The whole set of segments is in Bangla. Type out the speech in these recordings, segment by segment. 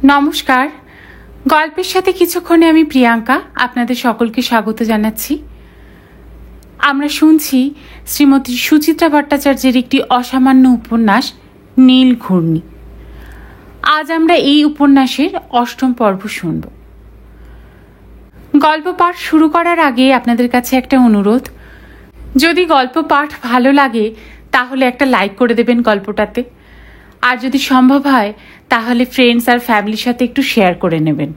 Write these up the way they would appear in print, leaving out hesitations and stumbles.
নমস্কার। গল্পের সাথে কিছুক্ষণে আমি প্রিয়াঙ্কা আপনাদের সকলকে স্বাগত জানাচ্ছি। আমরা শুনছি শ্রীমতী সুচিত্রা ভট্টাচার্যের একটি অসামান্য উপন্যাস নীল ঘূর্ণি। আজ আমরা এই উপন্যাসের ৮ম পর্ব শুনব। গল্প পাঠ শুরু করার আগে আপনাদের কাছে একটা অনুরোধ, যদি গল্প পাঠ ভালো লাগে তাহলে একটা লাইক করে দেবেন গল্পটাতে, আর যদি সম্ভব হয় তাহলে ফ্রেন্ডস আর ফ্যামিলির সাথে একটু শেয়ার করে নেবেন।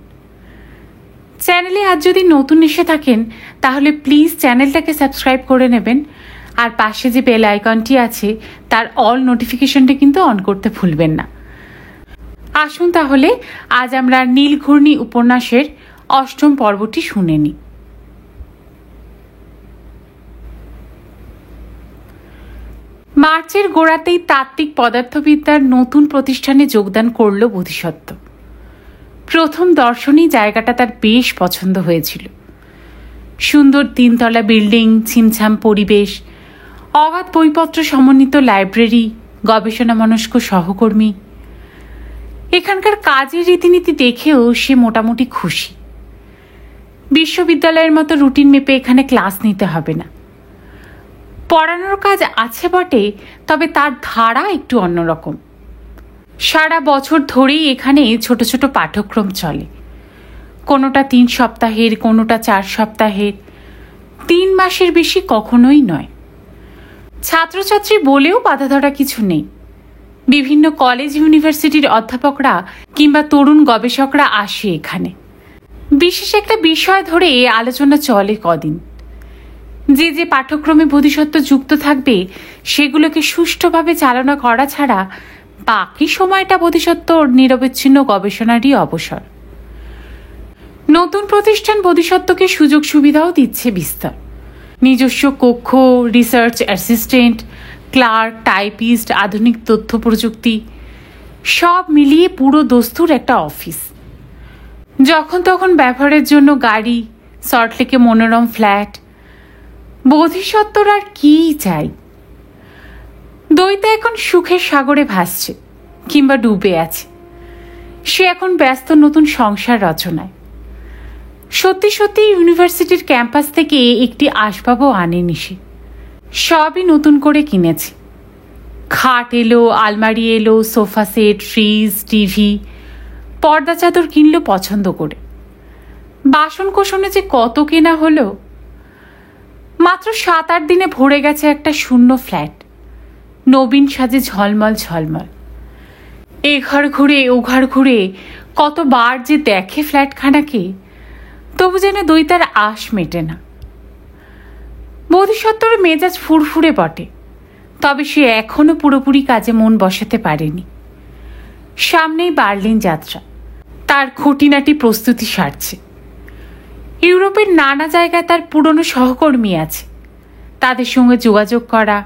চ্যানেলে আজ যদি নতুন এসে থাকেন তাহলে প্লিজ চ্যানেলটাকে সাবস্ক্রাইব করে নেবেন, আর পাশে যে বেল আইকনটি আছে তার অল নোটিফিকেশনটা কিন্তু অন করতে ভুলবেন না। আসুন তাহলে আজ আমরা নীল ঘূর্ণি উপন্যাসের ৮ম পর্বটি শুনে নিই। মার্চের গোড়াতেই তাত্ত্বিক পদার্থবিদ্যার নতুন প্রতিষ্ঠানে যোগদান করল বোধিসত্ত্ব। প্রথম দর্শনেই জায়গাটা তার বেশ পছন্দ হয়েছিল। সুন্দর 3তলা বিল্ডিং, ছিমছাম পরিবেশ, অগাধ বইপত্র সমন্বিত লাইব্রেরি, গবেষণামনস্ক সহকর্মী। এখানকার কাজের রীতিনীতি দেখেও সে মোটামুটি খুশি। বিশ্ববিদ্যালয়ের মতো রুটিন মেপে এখানে ক্লাস নিতে হবে না। পড়ানোর কাজ আছে বটে, তবে তার ধারা একটু অন্যরকম। সারা বছর ধরেই এখানে ছোট ছোট পাঠ্যক্রম চলে, কোনোটা 3 সপ্তাহের, কোনোটা 4 সপ্তাহের, 3 মাসের বেশি কখনোই নয়। ছাত্রছাত্রী বলেও বাধা ধরা কিছু নেই। বিভিন্ন কলেজ ইউনিভার্সিটির অধ্যাপকরা কিংবা তরুণ গবেষকরা আসে এখানে। বিশেষ একটা বিষয় ধরে আলোচনা চলে কদিন। যে যে পাঠ্যক্রমে বোধিসত্ত্ব যুক্ত থাকবে সেগুলোকে সুষ্ঠুভাবে চালনা করা ছাড়া বাকি সময়টা বোধিসত্ত্বর নিরবচ্ছিন্ন গবেষণারই অবসর। নতুন প্রতিষ্ঠান বোধিসত্ত্বকে সুযোগ সুবিধাও দিচ্ছে বিস্তর। নিজস্ব কক্ষ, রিসার্চ অ্যাসিস্ট্যান্ট, ক্লার্ক, টাইপিস্ট, আধুনিক তথ্য প্রযুক্তি, সব মিলিয়ে পুরো দস্তুর একটা অফিস। যখন তখন ব্যবহারের জন্য গাড়ি, সল্টলেকে মনোরম ফ্ল্যাট। বোধিসত্ত্বর আর কি চাই? দৈতা এখন সুখের সাগরে ভাসছে কিংবা ডুবে আছে। সে এখন ব্যস্ত নতুন সংসার রচনায়। সত্যি সত্যি ইউনিভার্সিটির ক্যাম্পাস থেকে একটি আসবাবও আনেনি সে। সবই নতুন করে কিনেছে। খাট এলো, আলমারি এলো, সোফা সেট, ফ্রিজ, টিভি, পর্দা চাদর কিনলো পছন্দ করে। বাসন কোসনে যে কত কেনা হলো। মাত্র 7-8 দিনে ভরে গেছে একটা শূন্য ফ্ল্যাট, নবীন সাজে ঝলমল ঝলমল। এ ঘর ঘুরে ও ঘর ঘুরে কতবার যে দেখে ফ্ল্যাটখানাকে, তবু যেন দৈতার আশ মেটে না। বোধিসত্ত্বর মেজাজ ফুরফুরে বটে, তবে সে এখনো পুরোপুরি কাজে মন বসাতে পারেনি। সামনেই বার্লিন যাত্রা, তার খুঁটিনাটি প্রস্তুতি সারছে। ইউরোপের নানা জায়গায় তার পুরনো সহকর্মী আছে, তাদের সঙ্গে যোগাযোগ করা,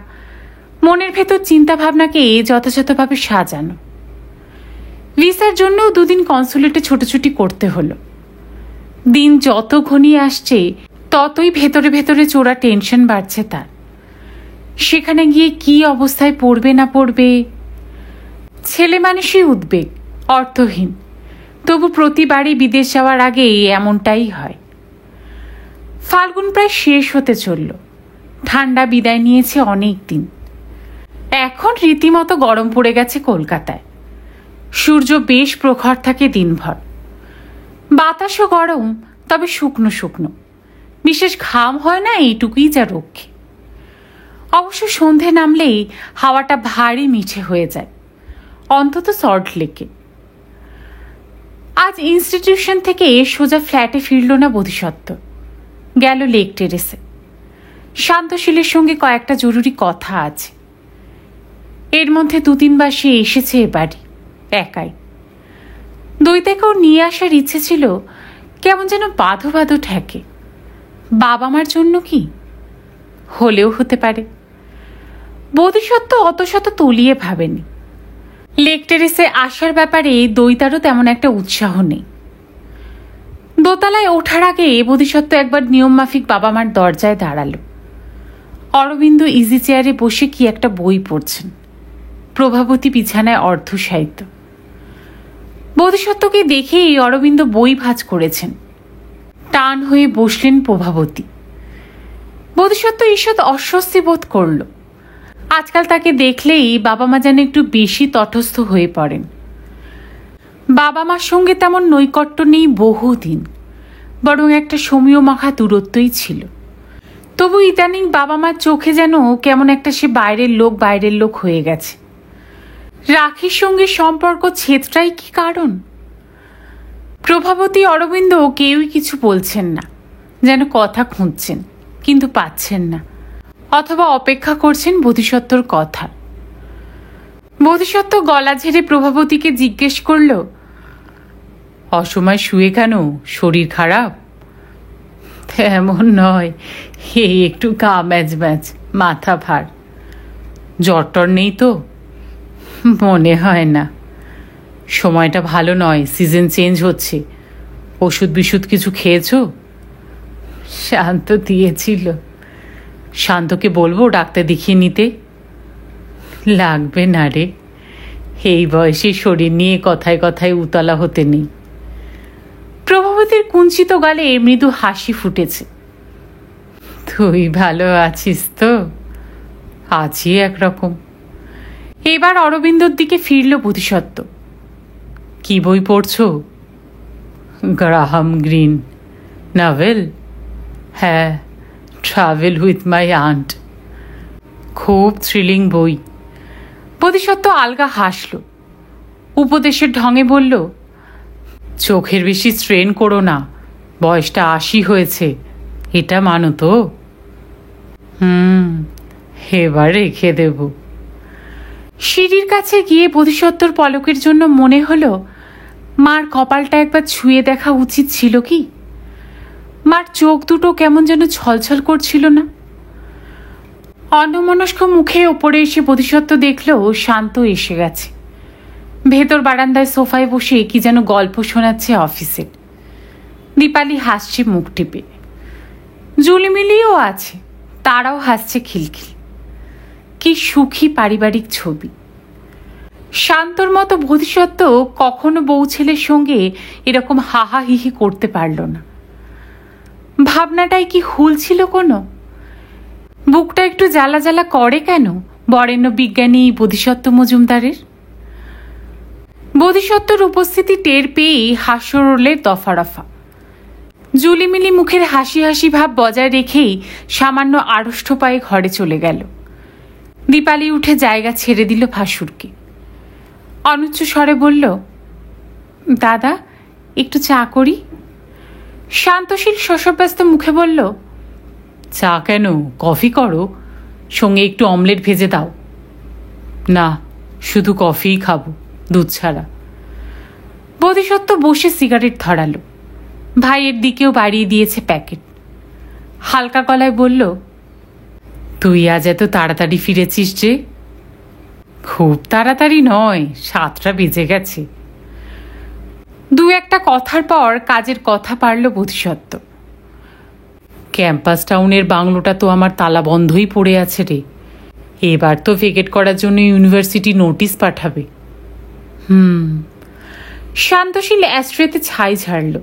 মনের ভেতর চিন্তাভাবনাকে যথাযথভাবে সাজানো। ভিসার জন্যও 2 দিন কনসুলেটে ছোটাছুটি করতে হলো। দিন যত ঘনিয়ে আসছে ততই ভেতরে ভেতরে চোরা টেনশন বাড়ছে তার। সেখানে গিয়ে কি অবস্থায় পড়বে না পড়বে। ছেলে মানুষই উদ্বেগ, অর্থহীন, তবু প্রতিবারই বিদেশ যাওয়ার আগে এমনটাই হয়। ফাল্গুন প্রায় শেষ হতে চলল। ঠান্ডা বিদায় নিয়েছে অনেক দিন। এখন রীতিমতো গরম পড়ে গেছে কলকাতায়। সূর্য বেশ প্রখর থাকে দিনভর। বাতাসও গরম, তবে শুকনো শুকনো, বিশেষ ঘাম হয় না, এইটুকুই যা রক্ষে। অবশ্য সন্ধে নামলেই হাওয়াটা ভারী মিঠে হয়ে যায়, অন্তত সল্টলেকে। আজ ইনস্টিটিউশন থেকে সোজা ফ্ল্যাটে ফিরল না বোধিসত্ত্ব, গেল লেক টেরেসে। শান্তশীলের সঙ্গে কয়েকটা জরুরি কথা আছে। এর মধ্যে 2-3 বার সে এসেছে এ বাড়ি একাই। দৈতাকেও নিয়ে আসার ইচ্ছে ছিল, কেমন যেন বাঁধো বাঁধো ঠেকে। বাবা মার জন্য কি? হলেও হতে পারে। বোধিসত্ত্ব অত শত তলিয়ে ভাবেনি। লেক টেরেসে আসার ব্যাপারে দৈতারও তেমন একটা উৎসাহ নেই। দোতলায় ওঠার আগে বোধিসত্ত্ব একবার নিয়ম মাফিক বাবা মার দরজায় দাঁড়ালো। অরবিন্দ ইজি চেয়ারে বসে কি একটা বই পড়ছেন। প্রভাবতী বিছানায় অর্ধশায়িত। বোধিসত্ত্বকে দেখেই অরবিন্দ বই ভাঁজ করেছেন। টান হয়ে বসলেন প্রভাবতী। বোধিসত্ত্ব ঈষৎ অস্বস্তি বোধ করল। আজকাল তাকে দেখলেই বাবা মা যেন একটু বেশি তটস্থ হয়ে পড়েন। বাবা মার সঙ্গে তেমন নৈকট্য নেই বহুদিন, বরং একটা সমীহ মাখা দূরত্বই ছিল। তবু ইদানিং বাবা মার চোখে যেন কেমন একটা সে বাইরের লোক হয়ে গেছে। রাখির সঙ্গে সম্পর্ক ছেদটাই কি কারণ? প্রভাবতী, অরবিন্দ কেউই কিছু বলছেন না, যেন কথা খুঁজছেন কিন্তু পাচ্ছেন না, অথবা অপেক্ষা করছেন বোধিসত্ত্বর কথা। বোধিসত্ত্ব গলা ঝেড়ে প্রভাবতীকে জিজ্ঞেস করল, অসময় শুয়ে কেন? শরীর খারাপ? তেমন নয়, এই একটু গা ম্যাচ মাথা ভার। জ্বর টর নেই তো? মনে হয় না। সময়টা ভালো নয়, সিজন চেঞ্জ হচ্ছে। ওষুধ বিশুধ কিছু খেয়েছ? শান্ত দিয়েছিল। শান্তকে বলবো ডাক্তার দেখিয়ে নিতে? লাগবে না রে, এই বয়সে শরীর নিয়ে কথায় কথায় উতলা হতে নেই। প্রভাবতীর কুঞ্চিত গালে মৃদু হাসি ফুটেছে। তুই ভালো আছিস তো? আছি একরকম। এবার অরবিন্দর দিকে ফিরল বোধিসত্ত্ব। কি বই পড়ছো? Graham green novel? হ্যাঁ, ট্রাভেল উইথ মাই আন্ট। খুব থ্রিলিং বই। বোধিসত্ত্ব আলগা হাসল। উপদেশের ঢঙে বলল, চোখের বেশি স্ট্রেন করো না, বয়সটা 80 হয়েছে, এটা মানো তো? এবার রেখে দেব। সিঁড়ির কাছে গিয়ে বোধিসত্ত্বর পলকের জন্য মনে হলো মার কপালটা একবার ছুঁয়ে দেখা উচিত ছিল কি? মার চোখ দুটো কেমন যেন ছলছল করছিল না? অন্যমনস্ক মুখে ওপরে এসে বোধিসত্ত্ব দেখল শান্ত এসে গেছে। ভেতর বারান্দায় সোফায় বসে কি যেন গল্প শোনাচ্ছে অফিসের। দীপালি হাসছে মুখ টিপে। জুলিমিলিও আছে, তারাও হাসছে খিলখিল। কি সুখী পারিবারিক ছবি। শান্তর মতো বোধিসত্ত্ব কখনো বউ ছেলের সঙ্গে এরকম হাহাহিহি করতে পারল না। ভাবনাটাই কি হুল ছিল কোনো? বুকটা একটু জ্বালা জ্বালা করে কেন বরেণ্য বিজ্ঞানী বোধিসত্ত্ব মজুমদারের? বোধিসত্ত্বর উপস্থিতি টের পেয়েই হাস্যরোলের দফারফা। জুলিমিলি মুখের হাসি হাসি ভাব বজায় রেখেই সামান্য আড়ষ্ট পায়ে ঘরে চলে গেল। দীপালি উঠে জায়গা ছেড়ে দিল ভাসুরকে। অনুচ্চ স্বরে বলল, দাদা একটু চা করি? শান্তশীল শশব্যস্ত মুখে বলল, চা কেন, কফি করো, সঙ্গে একটু অমলেট ভেজে দাও। না, শুধু কফিই খাবো, দুধ ছাড়া। বোধিসত্ত্ব বসে সিগারেট ধরালো। ভাইয়ের দিকেও বাড়িয়ে দিয়েছে প্যাকেট। হালকা গলায় বলল, তুই আজ এত তাড়াতাড়ি ফিরেছিস যে? খুব তাড়াতাড়ি নয়, 7টা বেজে গেছে। দু একটা কথার পর কাজের কথা পারল বোধিসত্ত্ব। ক্যাম্পাস টাউনের বাংলোটা তো আমার তালা বন্ধই পড়ে আছে রে। এবার তো ভেকেট করার জন্য ইউনিভার্সিটি নোটিশ পাঠাবে। শান্তশীল অ্যাস্ট্রেতে ছাই ঝাড়ল।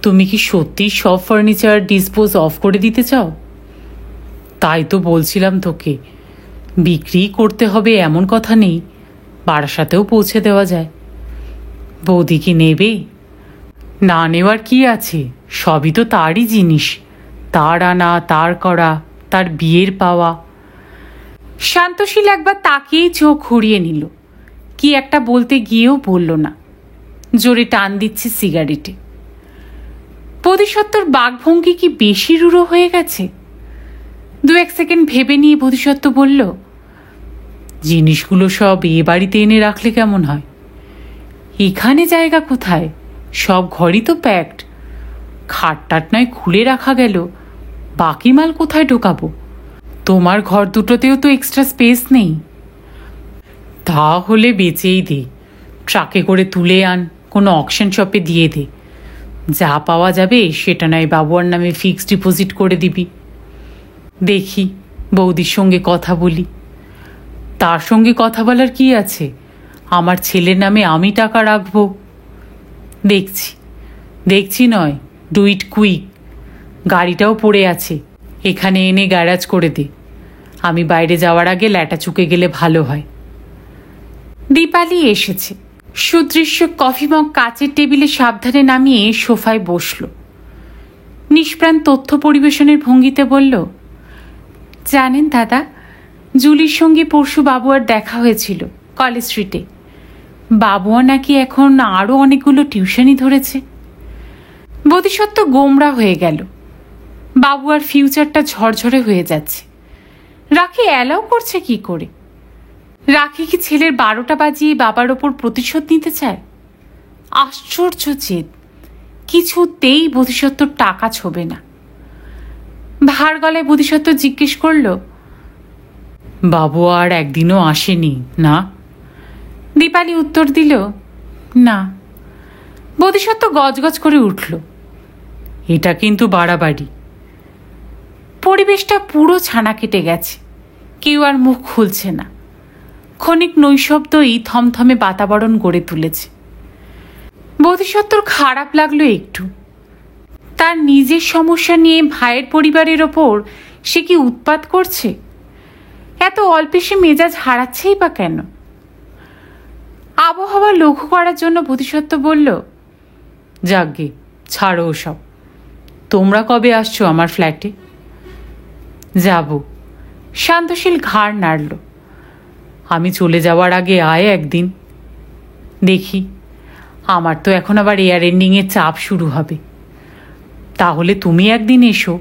তুমি কি সত্যি সব ফার্নিচার ডিসপোজ অফ করে দিতে চাও? তাই তো বলছিলাম তোকে, বিক্রি করতে হবে এমন কথা নেই, বারাসাতেও পৌঁছে দেওয়া যায়। বৌদি কি নেবে? না নেওয়ার কি আছে, সবই তো তারই জিনিস, তার আনা, তার করা, তার বিয়ের পাওয়া। শান্তশীল একবার তাকিয়েই চোখ ঘুরিয়ে নিল। কি একটা বলতে গিয়েও বলল না, জোরে টান দিচ্ছে সিগারেটে। বোধিসত্ত্বর বাকভঙ্গি কি বেশি রূঢ় হয়ে গেছে? 2-1 সেকেন্ড ভেবে নিয়ে বোধিসত্ত্ব বলল, জিনিসগুলো সব এ বাড়িতে এনে রাখলে কেমন হয়? এখানে জায়গা কোথায়, সব ঘরই তো প্যাকড। খাটটাট নয় খুলে রাখা গেল, বাকি মাল কোথায় ঢোকাবো? তোমার ঘর দুটোতেও তো এক্সট্রা স্পেস নেই। তাহলে বেচেই দে, ট্রাকে করে তুলে আন, কোনো অকশন শপে দিয়ে দে। যা পাওয়া যাবে সেটা নয় বাবুয়ার নামে ফিক্সড ডিপোজিট করে দিবি। দেখি বৌদির সঙ্গে কথা বলি। তার সঙ্গে কথা বলার কি আছে, আমার ছেলের নামে আমি টাকা রাখবো? দেখছি দেখছি নয়, ডু ইট কুইক। গাড়িটাও পড়ে আছে, এখানে এনে গ্যারাজ করে দে। আমি বাইরে যাওয়ার আগে ল্যাটা চুকে গেলে ভালো হয়। দীপালি এসেছে। সুদৃশ্য কফি মগ কাচের টেবিলে সাবধানে নামিয়ে সোফায় বসল। নিষ্প্রাণ তথ্য পরিবেশনের ভঙ্গিতে বলল, জানেন দাদা, জুলির সঙ্গে পরশু বাবুয়ার দেখা হয়েছিল কলেজ স্ট্রিটে। বাবুয়া নাকি এখন আরও অনেকগুলো টিউশনই ধরেছে। বোধিসত্ত্ব গোমরা হয়ে গেল। বাবুয়ার ফিউচারটা ঝরঝরে হয়ে যাচ্ছে। রাখি অ্যালাউ করছে কি করে? রাখি কি ছেলের 12টা বাজিয়ে বাবার ওপর প্রতিশোধ নিতে চায়? আশ্চর্য জেদ। কিছুতেই বোধিসত্ত্বর টাকা ছোবে না। ভার গলায় বোধিসত্ত্ব জিজ্ঞেস করল, বাবু আর একদিনও আসেনি না? দীপালি উত্তর দিল, না। বোধিসত্ত্ব গজগজ করে উঠল, এটা কিন্তু বাড়াবাড়ি। পরিবেশটা পুরো ছানা কেটে গেছে। কেউ আর মুখ খুলছে না। ক্ষণিক নৈশব্দই থমথমে বাতাবরণ গড়ে তুলেছে। বোধিসত্ত্বর খারাপ লাগলো একটু। তার নিজের সমস্যা নিয়ে ভাইয়ের পরিবারের ওপর সে কি উৎপাত করছে? এত অল্পে সে মেজাজ হারাচ্ছেই বা কেন? আবহাওয়া লঘু করার জন্য বোধিসত্ত্ব বলল, যাকগে, ছাড়ো ওসব। তোমরা কবে আসছো আমার ফ্ল্যাটে? যাব। শান্তশীল ঘাড় নাড়ল। আমি চলে যাওয়ার আগে আয় একদিন। দেখি, আমার তো এখন আবার এয়ার এন্ডিংয়ের চাপ শুরু হবে। তাহলে তুমি একদিন এসো।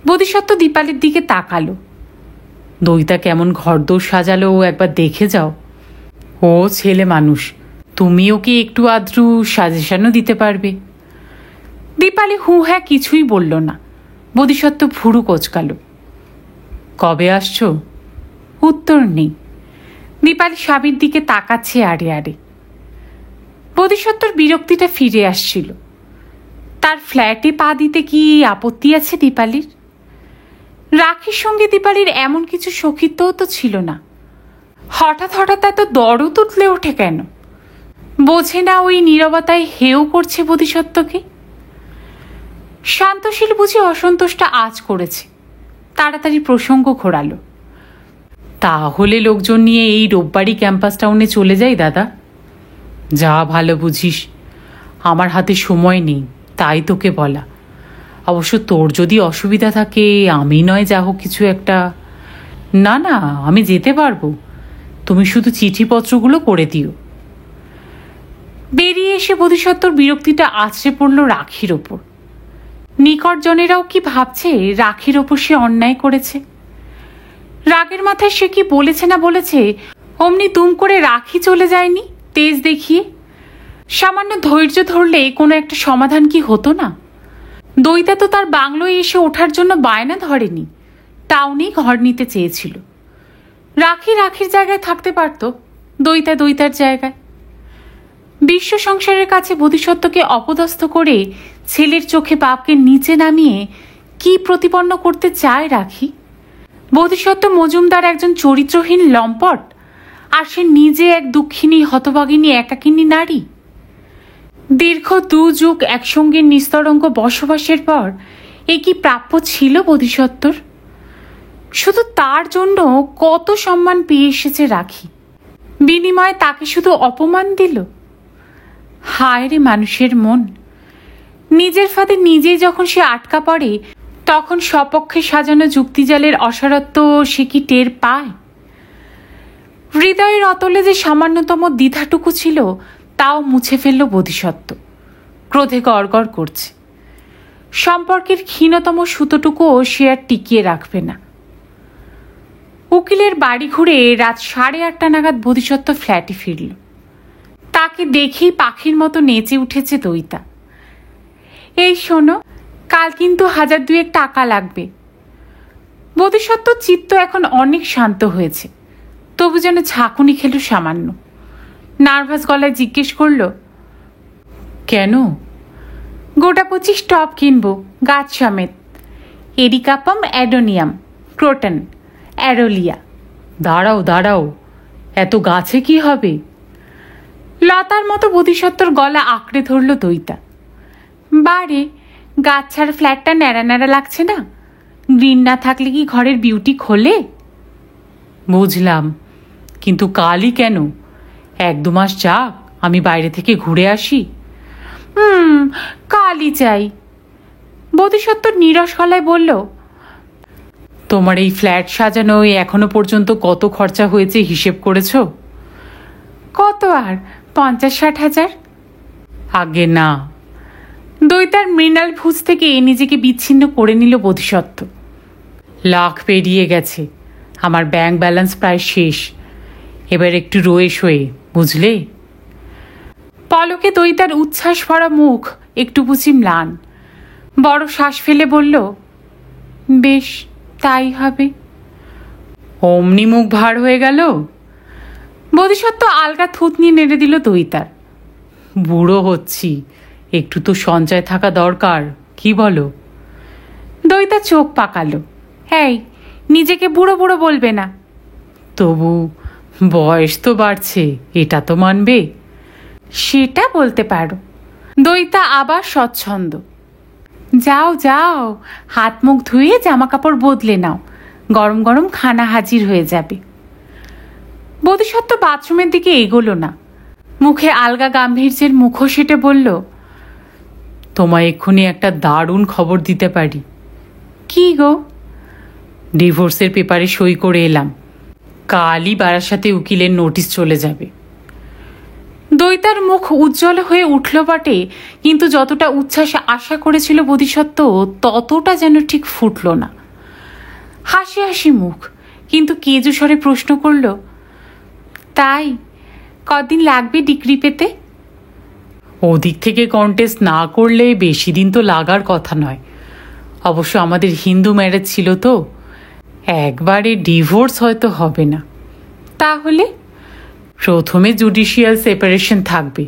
বোধিসত্ত্ব দীপালির দিকে তাকালো। দইতা কেমন ঘরদোর সাজালো একবার দেখে যাও। ও ছেলে মানুষ, তুমিও কি একটু আদ্রু সাজেশনও দিতে পারবে? দীপালি হু হ্যাঁ কিছুই বলল না। বোধিসত্ত্ব ভুরু কোচকালো। কবে আসছো? উত্তর নেই। দীপালি স্বামীর দিকে তাকাচ্ছে আড়ে আড়ে। বোধিসত্ত্বর বিরক্তিটা ফিরে আসছিল। তার ফ্ল্যাটে পা দিতে কি আপত্তি আছে দীপালির? রাখির সঙ্গে দীপালির এমন কিছু সখিত্বও তো ছিল না। হঠাৎ হঠাৎ এত দরদ উঠলে ওঠে কেন? বোঝে না ওই নীরবতায় হেও করছে বোধিসত্ত্বকে? শান্তশীল বুঝি অসন্তোষটা আজ করেছে। তাড়াতাড়ি প্রসঙ্গ ঘোরালো। তাহলে লোকজন নিয়ে এই রোববারই ক্যাম্পাস টাউনে চলে যাই দাদা। যা ভালো বুঝিস। আমার হাতে সময় নেই, তাই তোকে বলা। অবশ্য তোর যদি অসুবিধা থাকে আমি নয় যা হোক কিছু একটা। না না, আমি যেতে পারবো। তুমি শুধু চিঠিপত্রগুলো করে দিও। বেরিয়ে এসে বোধিসত্ত্বর বিরক্তিটা আছড়ে পড়ল রাখির ওপর। নিকটজনেরাও কি ভাবছে রাখির ওপর সে অন্যায় করেছে? রাগের মাথায় সে কি বলেছে না বলেছে অমনি দুম করে রাখি চলে যায়নি তেজ দেখিয়ে? সামান্য ধৈর্য ধরলে কোনো একটা সমাধান কি হতো না? দইতা তো তার বাংলোয় এসে ওঠার জন্য বায়না ধরেনি, টাউনেই ঘর নিতে চেয়েছিল। রাখি রাখির জায়গায় থাকতে পারত, দইতা দইতার জায়গায়। বিশ্ব সংসারের কাছে বোধিসত্ত্বকে অপদস্থ করে ছেলের চোখে বাপকে নিচে নামিয়ে কি প্রতিপন্ন করতে চায় রাখি? বোধিসত্ত্ব মজুমদার একজন চরিত্রহীন লম্পট, আর সে নিজে এক দুঃখিনী হতভাগিনী একাকিনী নারী। দীর্ঘ 2 যুগ একসঙ্গে নিস্তরঙ্গ বসবাসের পর এ কি প্রাপ্য ছিল বোধিসত্ত্বর? শুধু তার জন্য কত সম্মান পেয়ে এসেছে রাখি, বিনিময়ে তাকে শুধু অপমান দিল। হায় রে মানুষের মন! নিজের ফাঁদে নিজেই যখন সে আটকা পড়ে তখন স্বপক্ষে সাজানো যুক্তিজালের অসারত্ব সে কি টের পায়? হৃদয়ের অতলে যে সামান্যতম দ্বিধাটুকু ছিল তাও মুছে ফেলল বোধিসত্ত্ব। ক্রোধে গড়গড় করছে। সম্পর্কের ক্ষীণতম সুতোটুকুও সে আর টিকিয়ে রাখবে না। উকিলের বাড়ি ঘুরে রাত 8:30 নাগাদ বোধিসত্ত্ব ফ্ল্যাটে ফিরল। তাকে দেখেই পাখির মতো নেচে উঠেছে দইতা। এই শোনো, কাল কিন্তু 1000-2 টাকা লাগবে। বোধিসত্ত্ব চিত্ত এখন অনেক শান্ত হয়েছে, তবু যেন ঝাঁকুনি খেল সামান্য। নার্ভাস গলায় জিজ্ঞেস করল, কেন? গোটা 25 টপ কিনবো, গাছ সমেত। এরিকাপাম, অ্যাডোনিয়াম, ক্রোটন, অ্যারোলিয়া। দাঁড়াও দাঁড়াও, এত গাছে কি হবে? লতার মতো বোধিসত্ত্বর গলা আঁকড়ে ধরল দইতা। বারে, গাছ ছাড়া ফ্ল্যাটটা ন্যাড়া ন্যাড়া লাগছে না? গ্রিন না থাকলে কি ঘরের বিউটি খোলে? বুঝলাম, কিন্তু কালই কেন? 1-2 মাস যাক, আমি বাইরে থেকে ঘুরে আসি। কালই চাই। বোধিসত্ত্বর নিরস গলায় বলল, তোমার এই ফ্ল্যাট সাজানোয় এখনো পর্যন্ত কত খরচা হয়েছে হিসেব করেছ? কত আর, 50-60 হাজার? আগে না। দইতার মৃণাল ভুজ থেকে নিজেকে বিচ্ছিন্ন করে নিল বোধিসত্ত্ব। লাখ পেরিয়ে গেছে, আমার ব্যাংক ব্যালেন্স প্রায় শেষ। এবার একটু রয়ে শোয়ে, বুঝলে? পলকে দইতার উচ্ছ্বাস ভরা মুখ একটু বুঝি ম্লান। বড় শ্বাস ফেলে বলল, বেশ, তাই হবে। অমনি মুখ ভার হয়ে গেল। বোধিসত্ত্ব আলগা থুতনি নেড়ে দিল দইতার। বুড়ো হচ্ছি, একটু তো সঞ্চয় থাকা দরকার, কি বলো? দইতা চোখ পাকালো। এই, নিজেকে বুড়ো বুড়ো বলবে না। তবু বয়স তো বাড়ছে, এটা তো মানবে। সেটা বলতে পারো। দইতা আবার স্বচ্ছন্দ। যাও যাও, হাত মুখ ধুয়ে জামা কাপড় বদলে নাও, গরম গরম খানা হাজির হয়ে যাবে। বোধিসত্ত্ব বাথরুমের দিকে এগোলো না। মুখে আলগা গাম্ভীর্যের মুখোশ এঁটে বলল, তোমায় এক্ষুনি একটা দারুণ খবর দিতে পারি। কি গো? ডিভোর্সের পেপারে সই করে এলাম। কালই বারাসাতে উকিলের নোটিশ চলে যাবে। দইতার মুখ উজ্জ্বল হয়ে উঠল বটে, কিন্তু যতটা উচ্ছ্বাসে আশা করেছিল বোধিসত্ত্ব ততটা যেন ঠিক ফুটল না। হাসি হাসি মুখ, কিন্তু কেজু স্বরে প্রশ্ন করল, তাই কদিন লাগবে ডিগ্রি পেতে? ওদিক থেকে কন্টেস্ট না করলে বেশি দিন তো লাগার কথা নয়। অবশ্য আমাদের হিন্দু ম্যারেজ ছিল তো, একবারে ডিভোর্স হয়তো হবে না। তাহলে প্রথমে জুডিশিয়াল সেপারেশন থাকবে,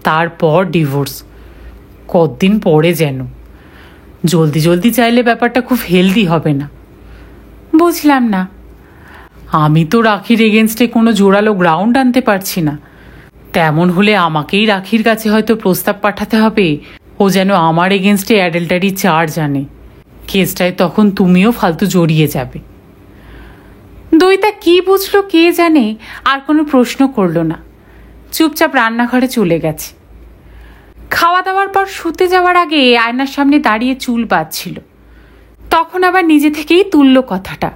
তারপর ডিভোর্স। কতদিন পরে যেন। জলদি জলদি চাইলে ব্যাপারটা খুব হেলদি হবে না। বুঝলাম না। আমি তো রাখির এগেনস্টে কোনো জোরালো গ্রাউন্ড আনতে পারছি না। তেমন হলে আমাকেই রাখির কাছে হয়তো প্রস্তাব পাঠাতে হবে, ও যেন আমার এগেনস্টে অ্যাডাল্টারি চার্জ আনে। কেসটায় তখন তুমিও ফালতু জড়িয়ে যাবে। দইতা কি বুঝলো কে জানে, আর কোনো প্রশ্ন করল না। চুপচাপ রান্নাঘরে চলে গেছে। খাওয়া দাওয়ার পর শুতে যাওয়ার আগে আয়নার সামনে দাঁড়িয়ে চুল বাঁধছিল। তখন আবার নিজে থেকেই তুলল কথাটা,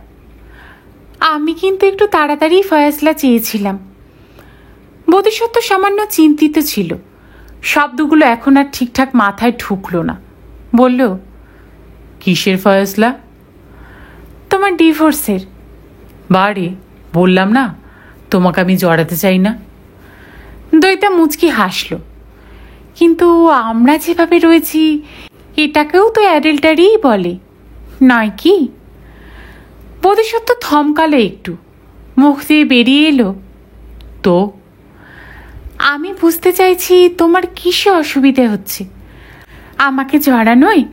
আমি কিন্তু একটু তাড়াতাড়ি ফয়সলা চেয়েছিলাম। বোধিসত্ত্ব সামান্য চিন্তিত ছিল। শব্দগুলো এখন আর ঠিকঠাক মাথায় ঢুকল না। বলল, কিসের ফয়সলা? তোমার ডিভোর্সের। বারে, বললাম না তোমাকে আমি জড়াতে চাই না। দইতা মুচকি হাসল। কিন্তু আমরা যেভাবে রয়েছি, এটাকেও তো অ্যাডাল্টারিই বলে, নয় কি? বোধিসত্ত্ব থমকালো একটু, মুখ দিয়ে বেরিয়ে এলো, তো আমি বুঝতে চাইছি তোমার কিসে অসুবিধে হচ্ছে? আমাকে জড়ানোয়,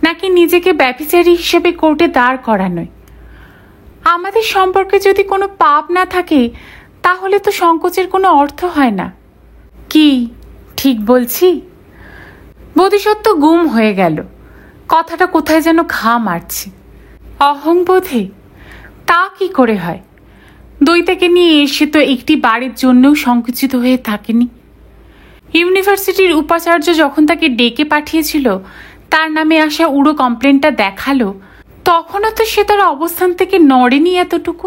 নাকি নিজেকে ব্যভিচারী হিসেবে কোর্টে দাঁড় করানোয়? আমাদের সম্পর্কে যদি কোনো পাপ না থাকে, তাহলে তো সংকোচের কোনো অর্থ হয় না। কি ঠিক বলছি? বোধিসত্ত্ব গুম হয়ে গেল। কথাটা কোথায় যেন ঘা মারছে। অহংবোধে? তা কি করে হয়? দইতাকে নিয়ে এসে তো একটি বারের জন্যও সংকুচিত হয়ে থাকেনি। ইউনিভার্সিটির উপাচার্য যখন তাকে ডেকে পাঠিয়েছিল, তার নামে আসা উড়ো কমপ্লেনটা দেখালো, তখনও তো সে তার অবস্থান থেকে নড়েনি এতটুকু।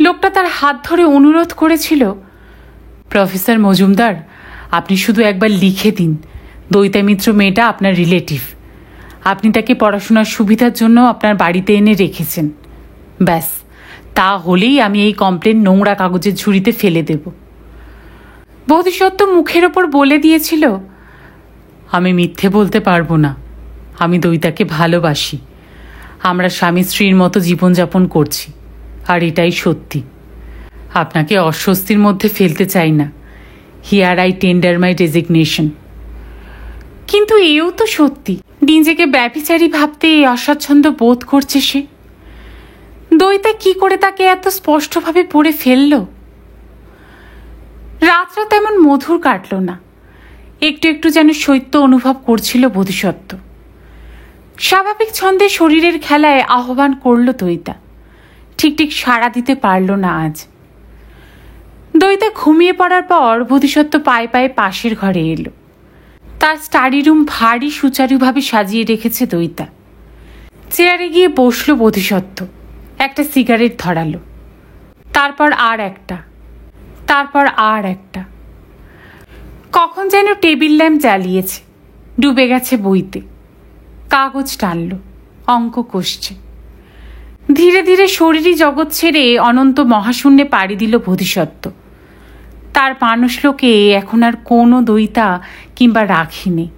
লোকটা তার হাত ধরে অনুরোধ করেছিল, প্রফেসর মজুমদার, আপনি শুধু একবার লিখে দিন দইতা মিত্র মেয়েটা আপনার রিলেটিভ, আপনি তাকে পড়াশোনার সুবিধার জন্য আপনার বাড়িতে এনে রেখেছেন। ব্যাস, তা হলেই আমি এই কমপ্লেন নোংরা কাগজের ঝুড়িতে ফেলে দেব। বোধিসত্ত্ব মুখের ওপর বলে দিয়েছিল, আমি মিথ্যে বলতে পারবো না, আমি দইতাকে ভালোবাসি। আমরা স্বামী স্ত্রীর মতো জীবনযাপন করছি, আর এটাই সত্যি। আপনাকে অস্বস্তির মধ্যে ফেলতে চাই না। Here I tender my resignation. কিন্তু এও তো সত্যি, নিজেকে ব্যভিচারী ভাবতে অস্বাচ্ছন্দ্য বোধ করছে সে। দইতা কি করে তাকে এত স্পষ্টভাবে পড়ে ফেলল? রাতটা তেমন মধুর কাটল না। একটু একটু যেন শৈত্য অনুভব করছিল বোধিসত্ত্ব। স্বাভাবিক ছন্দে শরীরের খেলায় আহ্বান করল দইতা। ঠিক ঠিক সাড়া দিতে পারল না আজ। দইতা ঘুমিয়ে পড়ার পর বোধিসত্ত্ব পায়ে পায়ে পাশের ঘরে এলো। তার স্টাডি রুম ভারী সুচারুভাবে সাজিয়ে রেখেছে দইতা। চেয়ারে গিয়ে বসল বোধিসত্ত্ব। একটা সিগারেট ধরালো, তারপর আর একটা, তারপর আর একটা। কখন যেন টেবিল ল্যাম্প জ্বালিয়েছে, ডুবে গেছে বইতে। কাগজ টানল, অঙ্ক কষছে। ধীরে ধীরে শরীরী জগৎ ছেড়ে অনন্ত মহাশূন্যে পাড়ি দিল বোধিসত্ত্ব। তার মানুষলোকে এখন আর কোনো দইতা কিংবা রাখি নেই।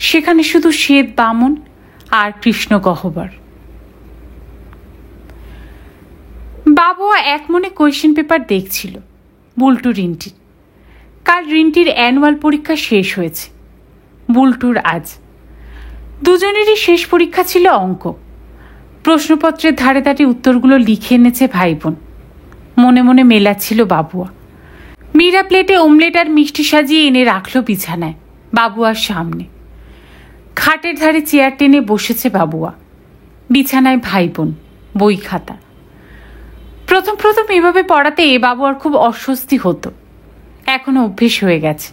সেখানে শুধু শ্বেত বামন আর কৃষ্ণ গহ্বর। বাবুয়া এক মনে কোয়েশ্চেন পেপার দেখছিল বুলটু রিন্টির। কাল রিন্টির অ্যানুয়াল পরীক্ষা শেষ হয়েছে, বুলটুর আজ। দুজনেরই শেষ পরীক্ষা ছিল অঙ্ক। প্রশ্নপত্রের ধারে ধারে উত্তরগুলো লিখে এনেছে ভাই বোন। মনে মনে মেলাচ্ছিল বাবুয়া। মীরা প্লেটে অমলেট আর মিষ্টি সাজিয়ে এনে রাখল বিছানায় বাবুয়ার সামনে। খাটের ধারে চেয়ার টেনে বসেছে বাবুয়া। বিছানায় ভাই বোন, বই খাতা। প্রথম প্রথম এভাবে পড়াতে বাবুয়ার খুব অস্বস্তি হতো। এখন অভ্যেস হয়ে গেছে।